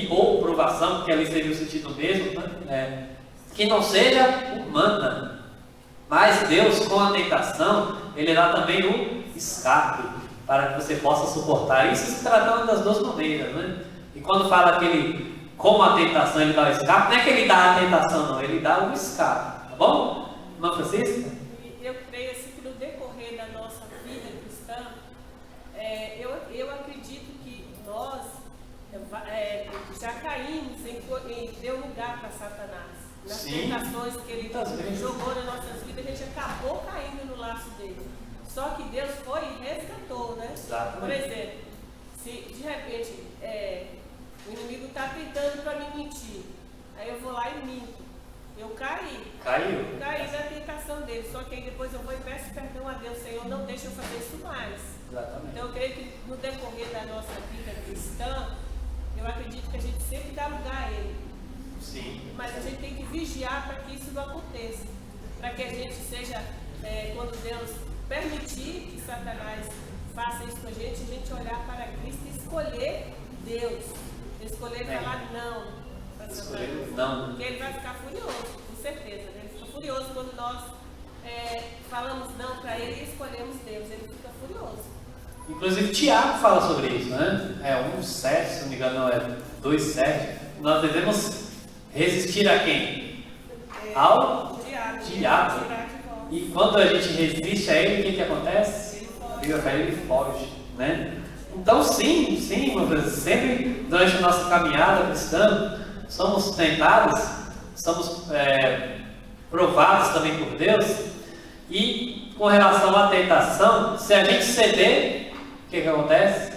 ou provação, porque ali seria o sentido mesmo, né? Que não seja humana, mas Deus com a tentação, Ele dá também o escape, para que você possa suportar. Isso se tratando das duas maneiras, né? E quando fala que Ele, como a tentação, Ele dá o escape, não é que Ele dá a tentação, não, Ele dá o escape, tá bom? Irmã Francisca? Eu creio assim que no decorrer da nossa vida cristã, eu acredito que nós já caímos em deu lugar para Satanás. Nas tentações que ele jogou nas nossas vidas, a gente acabou caindo no laço dele. Só que Deus foi e resgatou, né? Exatamente. Por exemplo, se de repente o inimigo está tentando para me mentir, aí eu vou lá e minto. Eu caí na tentação dele, só que aí depois eu vou e peço perdão a Deus: Senhor, não deixa eu fazer isso mais. Exatamente. Então eu creio que no decorrer da nossa vida cristã, eu acredito que a gente sempre dá lugar a Ele. Sim. Mas a gente tem que vigiar para que isso não aconteça, para que a gente seja, quando Deus permitir que Satanás faça isso com a gente olhar para Cristo e escolher Deus, escolher falar não. Não. Porque ele vai ficar furioso, com certeza. Ele fica furioso quando nós falamos não para ele e escolhemos Deus. Ele fica furioso. Inclusive Tiago fala sobre isso, né? 1,7, se não me engano, não, 2,7. Nós devemos resistir a quem? Ao diabo. E quando a gente resiste a ele, o que acontece? Ele foge, né? Então sim, sempre durante a nossa caminhada cristã, somos tentados, somos provados também por Deus. E com relação à tentação, se a gente ceder, o que acontece?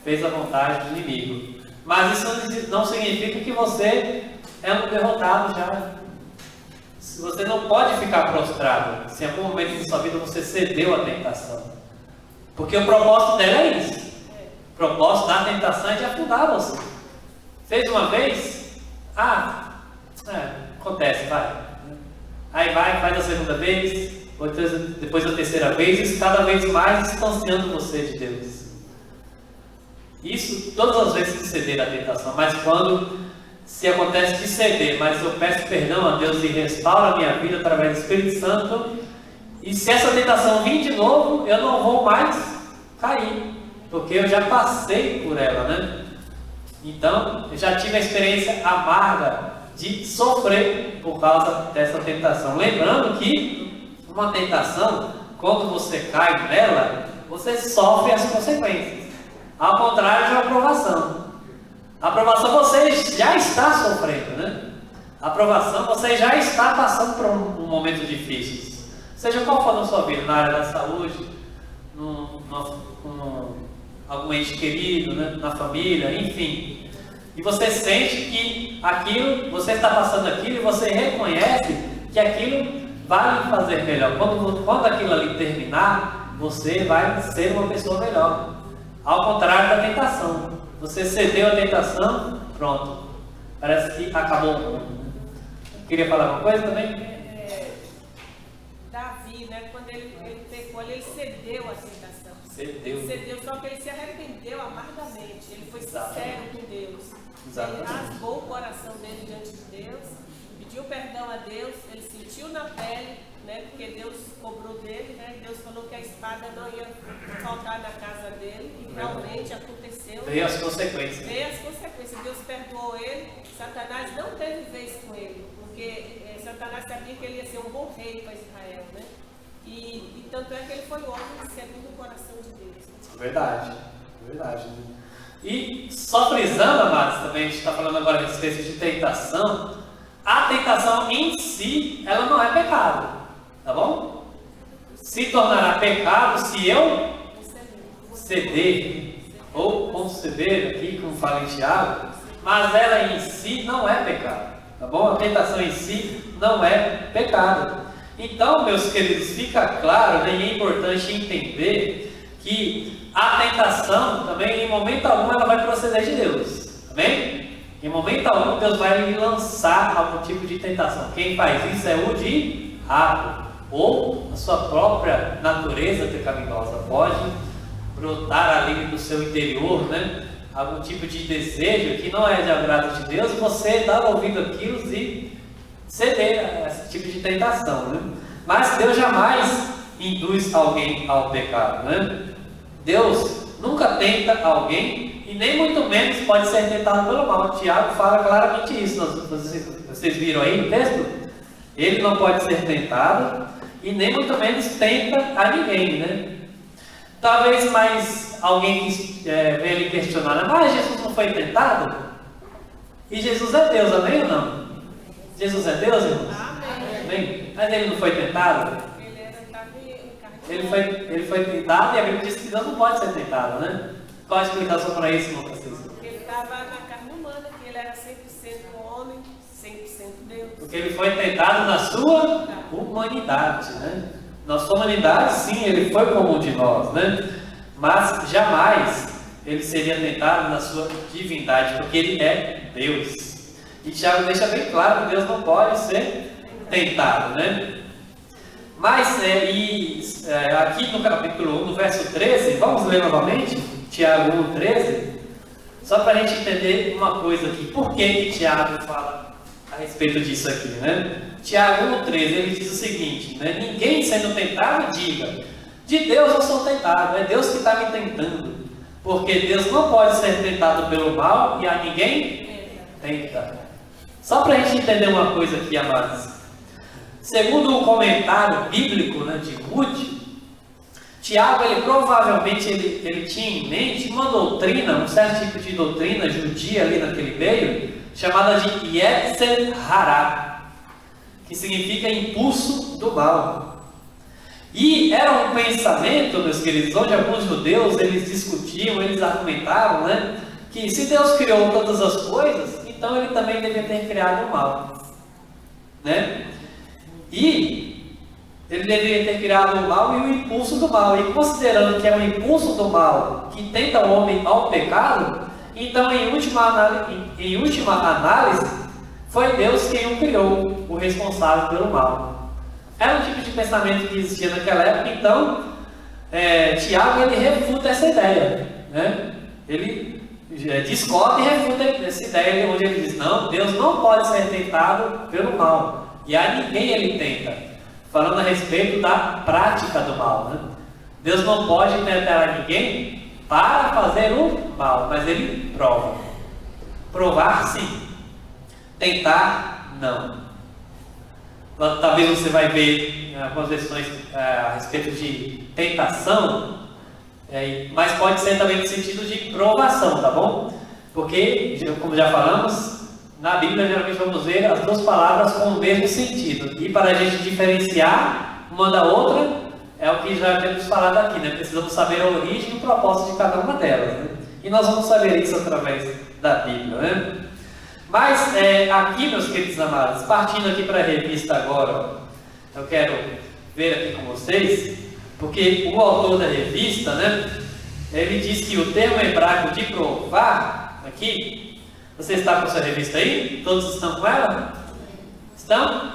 Fez a vontade do inimigo. Mas isso não significa que você é um derrotado já. Você não pode ficar prostrado se em algum momento de sua vida você cedeu à tentação. Porque o propósito dela é isso. O propósito da tentação é de afundar você. Fez uma vez, acontece, vai. Aí faz a segunda vez, depois a terceira vez, isso cada vez mais distanciando você de Deus. Isso todas as vezes que ceder à tentação, mas se acontece de ceder, mas eu peço perdão a Deus e restauro a minha vida através do Espírito Santo, e se essa tentação vir de novo, eu não vou mais cair, porque eu já passei por ela, né? Então, eu já tive a experiência amarga de sofrer por causa dessa tentação. Lembrando que uma tentação, quando você cai nela, você sofre as consequências. Ao contrário de uma aprovação. A aprovação você já está sofrendo, né? A aprovação você já está passando por um momento difícil. Seja qual for na sua vida, na área da saúde, com algum ente querido, né? Na família, enfim. E você sente que você está passando aquilo e você reconhece que aquilo vai lhe fazer melhor. Quando aquilo ali terminar, você vai ser uma pessoa melhor. Ao contrário da tentação. Você cedeu à tentação, pronto. Parece que acabou o mundo. Queria falar alguma coisa também? Davi, né, quando ele pecou, ele cedeu à tentação. Cedeu, só que ele se arrependeu amargamente. Ele foi sincero com Deus. Exatamente. Ele rasgou o coração dele diante de Deus, pediu perdão a Deus, ele sentiu na pele, né, porque Deus cobrou dele, né, Deus falou que a espada não ia faltar na casa dele, e realmente aconteceu. Veio as consequências. Deus perdoou ele, Satanás não teve vez com ele, porque Satanás sabia que ele ia ser um bom rei para Israel, né? E tanto é que ele foi o homem segundo o coração de Deus. Verdade. E só frisando, amados, também a gente está falando agora a respeito de tentação. A tentação em si, ela não é pecado, tá bom? Se tornará pecado se eu ceder ou conceder aqui, como fala em Tiago, mas ela em si não é pecado, tá bom? A tentação em si não é pecado. Então, meus queridos, fica claro, né, e é importante entender que a tentação também, em momento algum, ela vai proceder de Deus, amém? Em momento algum, Deus vai lhe lançar algum tipo de tentação. Quem faz isso é o diabo, ou a sua própria natureza pecaminosa. Pode brotar ali do seu interior, né, algum tipo de desejo que não é de agrado de Deus, você dá ouvido àquilo e ceder a esse tipo de tentação, né? Mas Deus jamais induz alguém ao pecado, né? Deus nunca tenta alguém e nem muito menos pode ser tentado pelo mal. Tiago fala claramente isso. Vocês viram aí no texto? Ele não pode ser tentado e nem muito menos tenta a ninguém, né? Talvez mais alguém que venha lhe questionar, mas Jesus não foi tentado? E Jesus é Deus, amém ou não? Jesus é Deus, irmãos? Amém. Mas ele não foi tentado? Ele foi tentado e a Bíblia diz que Deus não pode ser tentado, né? Qual a explicação para isso, irmão Francisco? Ele estava na carne humana, que ele era 100% homem, 100% Deus. Porque ele foi tentado na sua humanidade, né? Na sua humanidade, sim, ele foi como um de nós, né? Mas jamais ele seria tentado na sua divindade, porque ele é Deus. E Tiago deixa bem claro que Deus não pode ser tentado, né? Mas, aqui no capítulo 1, no verso 13, vamos ler novamente, Tiago 1, 13, só para a gente entender uma coisa aqui. Por que Tiago fala a respeito disso aqui, né? Tiago 1, 13, ele diz o seguinte, né? Ninguém sendo tentado, diga, de Deus eu sou tentado, é Deus que está me tentando. Porque Deus não pode ser tentado pelo mal e a ninguém tenta. Só para a gente entender uma coisa aqui, amados. Segundo um comentário bíblico, né, de Ruth, Tiago, ele provavelmente ele tinha em mente uma doutrina, um certo tipo de doutrina judia ali naquele meio, chamada de Yetzer Hará, que significa impulso do mal. E era um pensamento, meus queridos, onde alguns judeus, eles discutiam, eles argumentavam, né, que se Deus criou todas as coisas, então ele também devia ter criado o mal, né? E ele deveria ter criado o mal e o impulso do mal. E considerando que é o impulso do mal que tenta o homem ao pecado, então em última análise, foi Deus quem o criou, o responsável pelo mal. Era um tipo de pensamento que existia naquela época, então Tiago ele refuta essa ideia, né? Ele discorda e refuta essa ideia, onde ele diz: não, Deus não pode ser tentado pelo mal, e a ninguém ele tenta, falando a respeito da prática do mal, né? Deus não pode tentar a ninguém para fazer o mal, mas ele prova. Provar, sim. Tentar, não. Talvez você vai ver algumas versões a respeito de tentação, mas pode ser também no sentido de provação, tá bom? Porque, como já falamos, na Bíblia geralmente vamos ver as duas palavras com o mesmo sentido. E para a gente diferenciar uma da outra, é o que já temos falado aqui, né? Precisamos saber a origem e o propósito de cada uma delas, né? E nós vamos saber isso através da Bíblia, né? Mas aqui, meus queridos amados, partindo aqui para a revista agora, eu quero ver aqui com vocês, porque o autor da revista, né, ele diz que o termo hebraico de provar, aqui, você está com a sua revista aí? Todos estão com ela? Estão?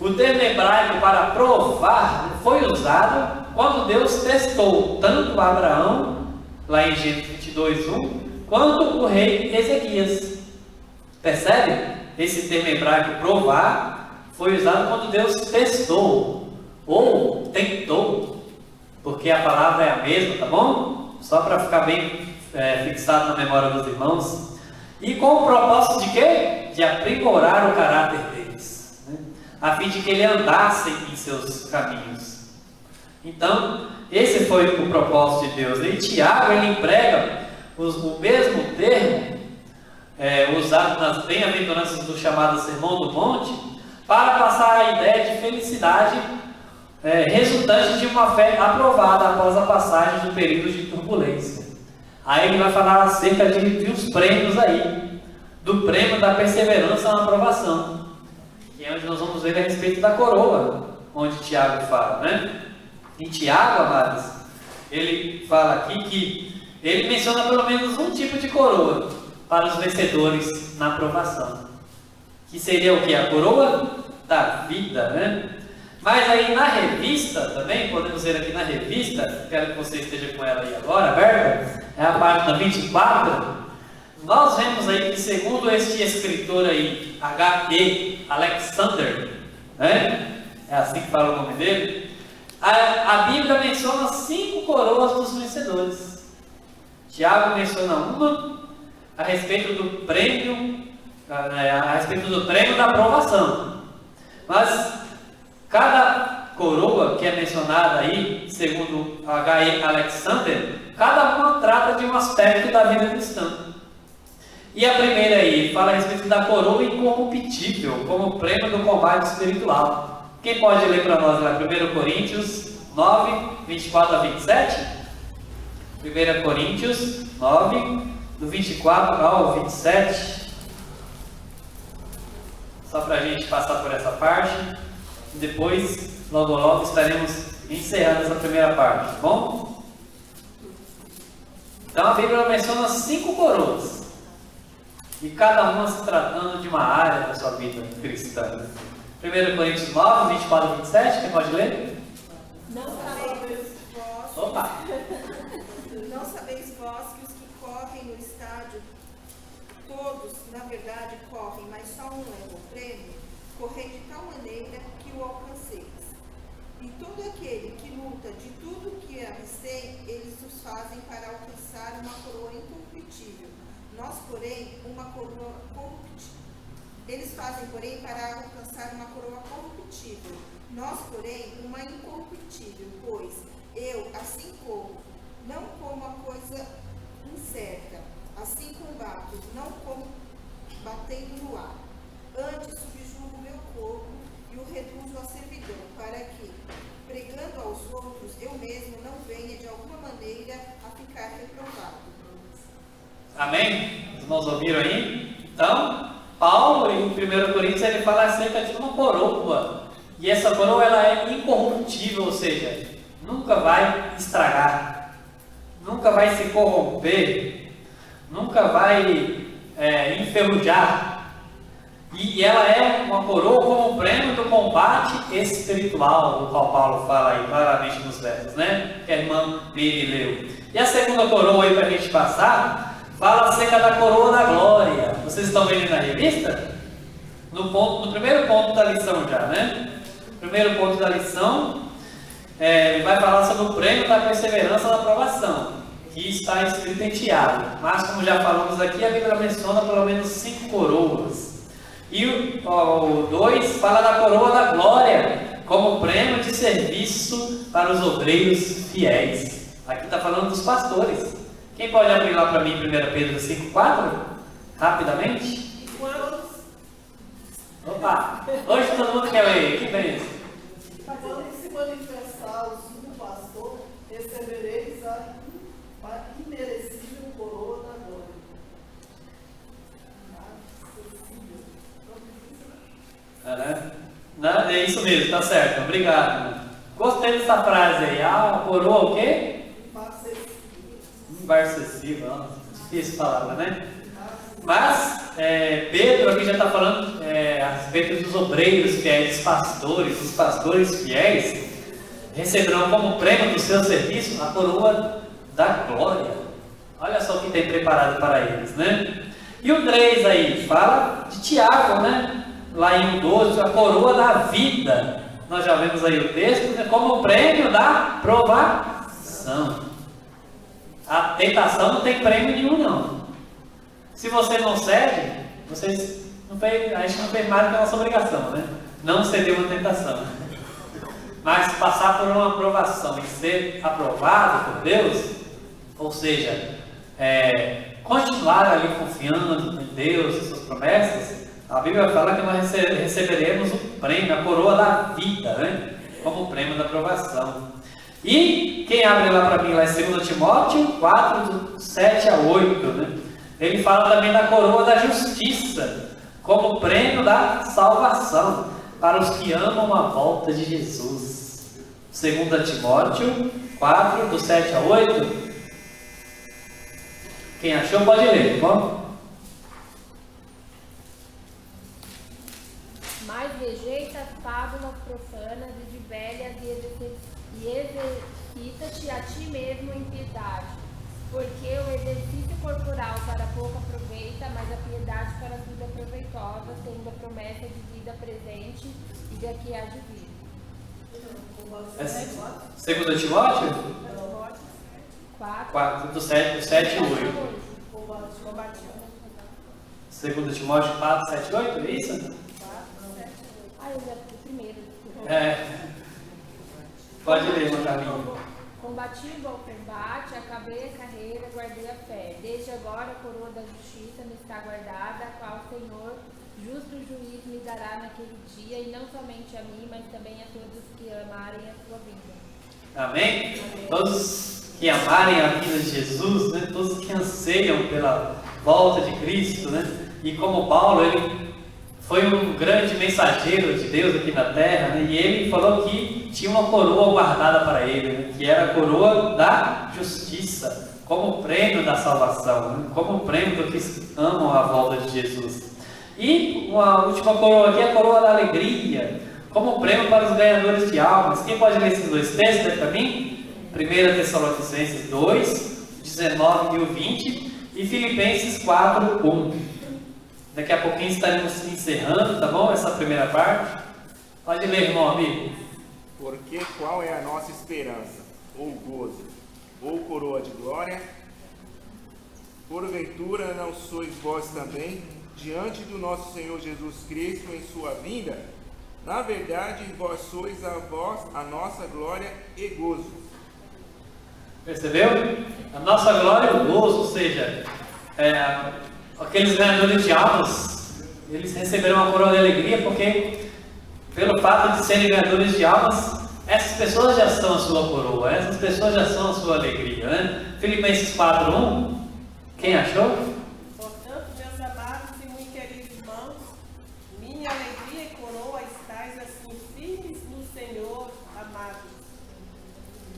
O termo hebraico para provar foi usado quando Deus testou tanto Abraão, lá em Gênesis 22:1, quanto o rei Ezequias. Percebe? Esse termo hebraico provar foi usado quando Deus testou ou tentou, porque a palavra é a mesma, tá bom? Só para ficar bem fixado na memória dos irmãos. E com o propósito de quê? De aprimorar o caráter deles, né? A fim de que ele andasse em seus caminhos. Então, esse foi o propósito de Deus. E Tiago, ele emprega o mesmo termo usado nas bem-aventuranças do chamado Sermão do Monte, para passar a ideia de felicidade resultante de uma fé aprovada após a passagem do período de turbulência. Aí ele vai falar acerca de uns prêmios aí, do prêmio da perseverança na aprovação, que é onde nós vamos ver a respeito da coroa, onde Tiago fala, né? Em Tiago, amados, ele fala aqui que ele menciona pelo menos um tipo de coroa para os vencedores na aprovação, que seria o que? A coroa da vida, né? Mas aí na revista também, podemos ver aqui na revista, quero que você esteja com ela aí agora, aberta, é a página 24, nós vemos aí que, segundo este escritor aí, H.E. Alexander, né? É assim que fala o nome dele, a Bíblia menciona 5 coroas dos vencedores. Tiago menciona uma a respeito do prêmio, da aprovação. Mas cada coroa que é mencionada aí, segundo H.E. Alexander, cada uma trata de um aspecto da vida cristã. E a primeira aí fala a respeito da coroa incorruptível, como prêmio do combate espiritual. Quem pode ler para nós lá? 1 Coríntios 9, 24 a 27? 1 Coríntios 9, do 24 ao 27. Só para a gente passar por essa parte. E depois, logo estaremos encerrando essa primeira parte, tá bom? Então a Bíblia menciona 5 coroas. E cada uma se tratando de uma área da sua vida cristã. 1 Coríntios 9, 24 a 27, quem pode ler? Não sabeis vós, Opa! não sabeis vós que os que correm no estádio, todos, na verdade, correm, mas só um leva o prêmio, correi de tal maneira que o alcanceis. E todo aquele que luta de tudo que avistei, eles os fazem para alcançar uma coroa incorruptível. Nós, porém, uma coroa corruptível. Eles fazem, porém, para alcançar uma coroa corruptível. Nós, porém, uma incorruptível, pois eu, assim corro, não como a coisa incerta, assim combato, não como batendo no ar. Antes subjugo o meu corpo e o reduzo à servidão, para que, pregando aos outros, eu mesmo não venha de alguma maneira a ficar reprovado. Amém? Os irmãos ouviram aí? Então, Paulo, em 1 Coríntios, ele fala acerca de uma coroa. E essa coroa ela é incorruptível, ou seja, nunca vai estragar, nunca vai se corromper, nunca vai enferrujar. E ela é uma coroa como prêmio do combate espiritual, do qual Paulo fala aí claramente nos versos, né? Que a irmã Miri leu. E a segunda coroa aí para a gente passar, fala acerca da coroa da glória. Vocês estão vendo na revista? No primeiro ponto da lição já, né? Primeiro ponto da lição, ele vai falar sobre o prêmio da perseverança na aprovação, que está escrito em Tiago. Mas como já falamos aqui, a Bíblia menciona pelo menos 5 coroas. E o 2 fala da coroa da glória, como prêmio de serviço para os obreiros fiéis. Aqui está falando dos pastores. Quem pode abrir lá para mim 1 Pedro 5,4? Rapidamente. Opa! Hoje todo mundo quer ler. Que bem. Quando se manifestar o sumo pastor, recebereis a imerecível coroa da glória. É isso mesmo, tá certo. Obrigado. Gostei dessa frase aí. A coroa o quê? Imbarcessível. Nossa, difícil palavra, né? Mas Pedro aqui já está falando a respeito dos obreiros fiéis, dos pastores. Os pastores fiéis receberão como prêmio do seu serviço a coroa da glória. Olha só o que tem preparado para eles, né? E o 3 aí fala de Tiago, né? Lá em 12, a coroa da vida. Nós já vemos aí o texto, né? Como prêmio da provação. A tentação não tem prêmio nenhum, não. Se você não cede, a gente não fez mais do que a nossa obrigação, né? Não ceder uma tentação. Mas passar por uma aprovação e ser aprovado por Deus, ou seja, continuar ali confiando em Deus e suas promessas, a Bíblia fala que nós receberemos o prêmio, a coroa da vida, né? Como prêmio da aprovação. E quem abre lá para mim, lá em 2 Timóteo 4, do 7 a 8, né? Ele fala também da coroa da justiça, como prêmio da salvação, para os que amam a volta de Jesus. 2 Timóteo 4, do 7 a 8. Quem achou pode ler, tá bom? Mas rejeita as fábulas profanas e de velhas e exercita-te a ti mesmo em piedade, porque o exercício corporal para pouco aproveita, mas a piedade para tudo é proveitosa, tendo a promessa de vida presente e da que há de vir. 2 Timóteo? 4, do 7 e 8. 2 Timóteo 4, 7 e 8, é isso? Eu já fui primeiro. Pode ler, meu caminho. Combati o bom combate, acabei a carreira, guardei a fé. Desde agora a coroa da justiça me está guardada, a qual o Senhor, justo juiz, me dará naquele dia, e não somente a mim, mas também a todos que amarem a sua vida. Amém? Todos que amarem a vida de Jesus, né? Todos que anseiam pela volta de Cristo, né? E como Paulo, ele foi um grande mensageiro de Deus aqui na terra, né? E ele falou que tinha uma coroa guardada para ele, né? Que era a coroa da justiça, como prêmio da salvação, né? Como prêmio dos que amam a volta de Jesus. E uma última coroa aqui, a coroa da alegria, como prêmio para os ganhadores de almas. Quem pode ler esses dois textos aí para mim? 1 Tessalonicenses 2, 19 e 20 e Filipenses 4, 1. Daqui a pouquinho estaremos encerrando, tá bom? Essa primeira parte. Pode ler, irmão amigo. Porque qual é a nossa esperança, ou gozo, ou coroa de glória? Porventura não sois vós também, diante do nosso Senhor Jesus Cristo em sua vinda? Na verdade, vós sois a nossa glória e gozo. Percebeu? A nossa glória e o gozo, ou seja, aqueles ganhadores de almas, eles receberam uma coroa de alegria porque, pelo fato de serem ganhadores de almas, essas pessoas já são a sua coroa, essas pessoas já são a sua alegria, né? Filipenses 4:1, quem achou? Portanto, meus amados e muito Senhor, amados.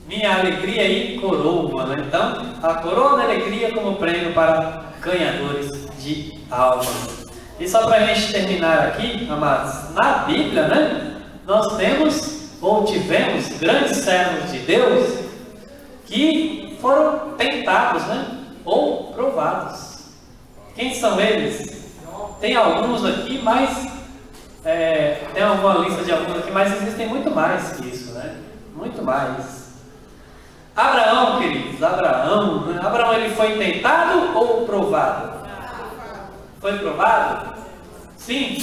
Minha alegria e coroa, né? Então, a coroa da alegria como prêmio para ganhadores de almas. E só para a gente terminar aqui, amados, na Bíblia, né? Nós temos, ou tivemos, grandes servos de Deus que foram tentados, né? Ou provados. Quem são eles? Tem alguns aqui, mas tem alguma lista de alguns aqui, mas existem muito mais que isso, né? Muito mais. Abraão, queridos, Abraão ele foi tentado ou provado? Foi provado? Sim.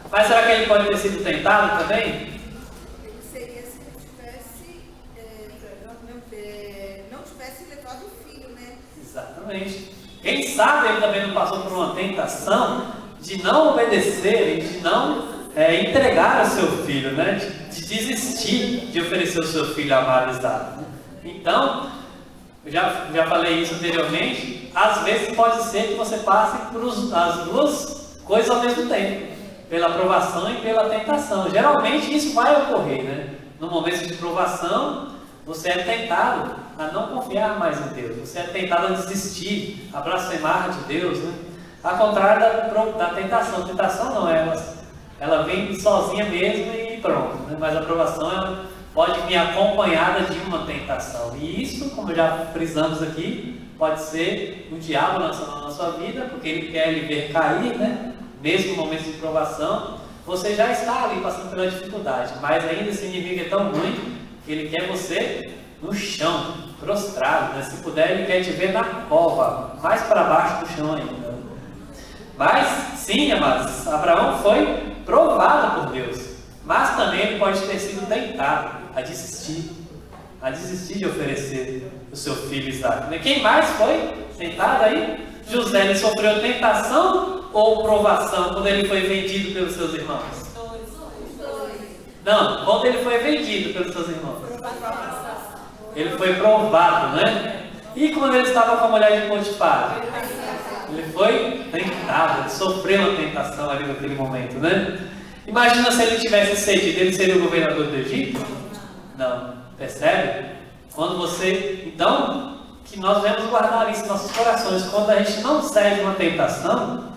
Mas será que ele pode ter sido tentado também? Ele seria se ele não tivesse levado o filho, né? Exatamente. Quem sabe ele também não passou por uma tentação de não obedecer e de não entregar o seu filho, né? De desistir de oferecer o seu filho amado e dado. Então, eu já falei isso anteriormente, às vezes pode ser que você passe por as duas coisas ao mesmo tempo, pela provação e pela tentação. Geralmente isso vai ocorrer, né? No momento de provação, você é tentado a não confiar mais em Deus, você é tentado a desistir, a blasfemar de Deus, né? Ao contrário da tentação. A tentação não, ela vem sozinha mesmo e pronto, né? Mas a provação ela pode vir acompanhada de uma tentação. E isso, como já frisamos aqui, pode ser o diabo lançando na sua vida, porque ele quer lhe ver cair, né? Mesmo no momento de provação, você já está ali passando pela dificuldade, mas ainda esse inimigo é tão ruim que ele quer você no chão, prostrado, né? Se puder, ele quer te ver na cova, mais para baixo do chão ainda. Mas, sim, amados, Abraão foi provado por Deus, mas também ele pode ter sido tentado a desistir de oferecer o seu filho Isaac. Quem mais foi tentado aí? José, ele sofreu tentação ou provação quando ele foi vendido pelos seus irmãos? Não, quando ele foi vendido pelos seus irmãos. Ele foi provado, né? E quando ele estava com a mulher de Potifar? Ele foi tentado, ele sofreu uma tentação ali naquele momento, né? Imagina se ele tivesse cedido, ele seria o governador do Egito? Não, percebe? Quando você, então, que nós devemos guardar isso em nossos corações. Quando a gente não cede uma tentação,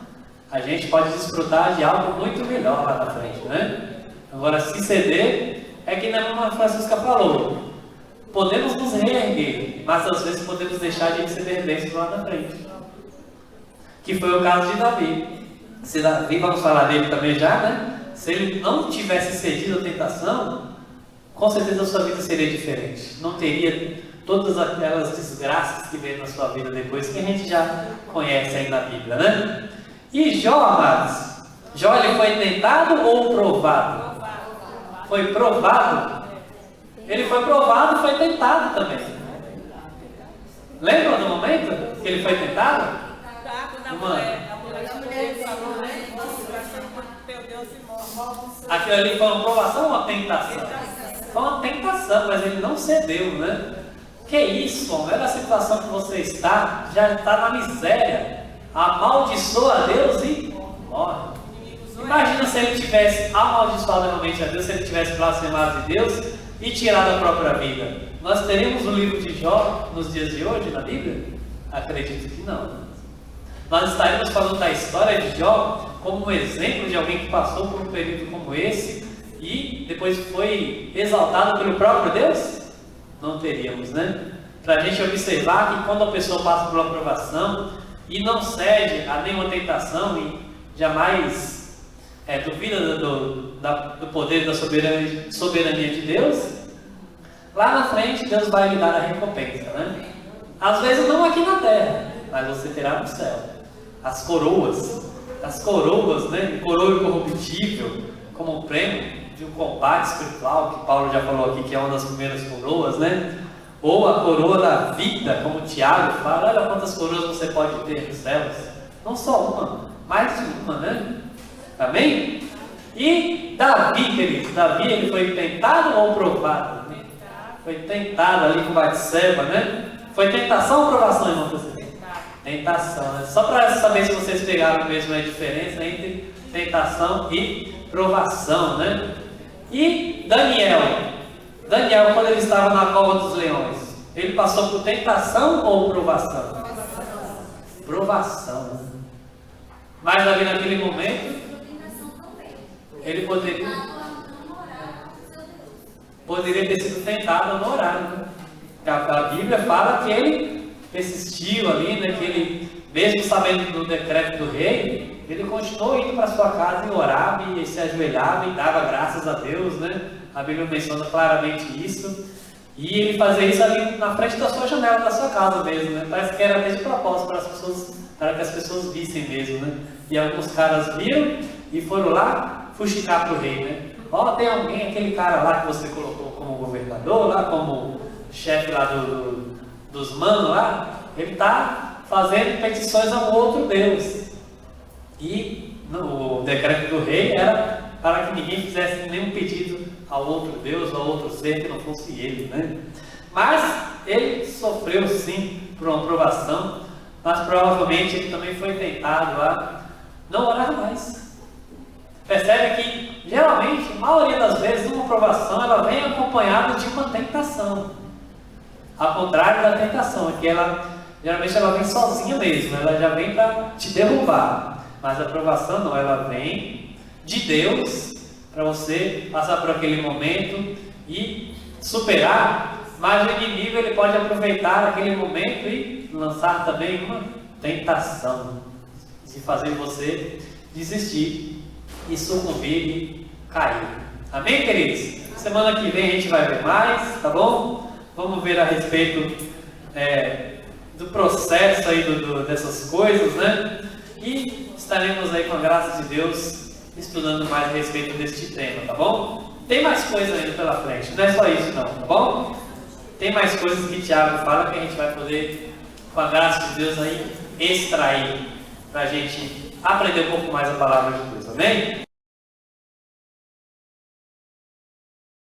a gente pode desfrutar de algo muito melhor lá na frente, né? Agora, se ceder, é que a irmã Francisca falou, podemos nos reerguer, mas às vezes podemos deixar de receber bênçãos lá na frente. Que foi o caso de Davi. Se Davi, vamos falar dele também já, né? Se ele não tivesse cedido a tentação, com certeza a sua vida seria diferente. Não teria todas aquelas desgraças que vem na sua vida depois, que a gente já conhece aí na Bíblia, né? E Jó, amados, Jó ele foi tentado ou provado? Foi provado? Ele foi provado e foi tentado também. Lembra do momento que ele foi tentado? Aquilo ali foi uma provação ou uma tentação? Foi uma tentação, mas ele não cedeu, né? Que isso, homem? Olha a situação que você está, já está na miséria, amaldiçoa a Deus e morre. Imagina se ele tivesse amaldiçoado realmente a Deus, se ele tivesse blasfemado de Deus e tirado a própria vida. Nós teríamos o livro de Jó nos dias de hoje na Bíblia? Acredito que não. Nós estaremos falando da história de Jó como um exemplo de alguém que passou por um período como esse e depois foi exaltado pelo próprio Deus? Não teríamos, né? Para a gente observar que quando a pessoa passa por uma provação e não cede a nenhuma tentação e jamais duvida do poder da soberania de Deus, lá na frente Deus vai lhe dar a recompensa, né? Às vezes não aqui na terra, mas você terá no céu. As coroas, né? Coroa incorruptível, como um prêmio de um combate espiritual, que Paulo já falou aqui que é uma das primeiras coroas, né? Ou a coroa da vida, como Tiago fala, olha quantas coroas você pode ter nos céus. Não só uma, mais de uma, né? Amém? E Davi, queridos, Davi ele foi tentado ou provado? Foi tentado ali com Batseba, né? Foi tentação ou provação, irmão? Tentação, né? Só para saber se vocês pegaram mesmo a diferença entre tentação e provação, né? E Daniel, quando ele estava na cova dos leões, ele passou por tentação ou provação? Provação. Mas ali naquele momento, ele poderia ter sido tentado a não orar, né? A Bíblia fala que ele persistiu ali, né? Que ele, mesmo sabendo do decreto do rei, ele continuou indo para sua casa e orava e se ajoelhava e dava graças a Deus, né? A Bíblia menciona claramente isso. E ele fazia isso ali na frente da sua janela, da sua casa mesmo, né? Parece que era até de propósito para que as pessoas vissem mesmo, né? E alguns caras viram e foram lá fuxicar para o rei, né? Ó, tem alguém, aquele cara lá que você colocou como governador, lá como chefe lá dos manos lá, ele está fazendo petições a um outro Deus. E o decreto do rei era para que ninguém fizesse nenhum pedido ao outro Deus, ao outro ser que não fosse ele, né? Mas ele sofreu sim por uma provação, mas provavelmente ele também foi tentado a não orar mais. Percebe que geralmente, a maioria das vezes, uma provação ela vem acompanhada de uma tentação. Ao contrário da tentação, que geralmente ela vem sozinha mesmo, ela já vem para te derrubar. Mas a provação não, ela vem de Deus para você passar por aquele momento e superar. Mas o inimigo ele pode aproveitar aquele momento e lançar também uma tentação de fazer você desistir e sucumbir e cair. Amém, queridos? Semana que vem a gente vai ver mais, tá bom? Vamos ver a respeito do processo aí dessas coisas, né? E estaremos aí com a graça de Deus estudando mais a respeito deste tema, tá bom? Tem mais coisa ainda pela frente, não é só isso não, tá bom? Tem mais coisas que Tiago fala que a gente vai poder, com a graça de Deus aí, extrair para a gente aprender um pouco mais a palavra de Deus, amém?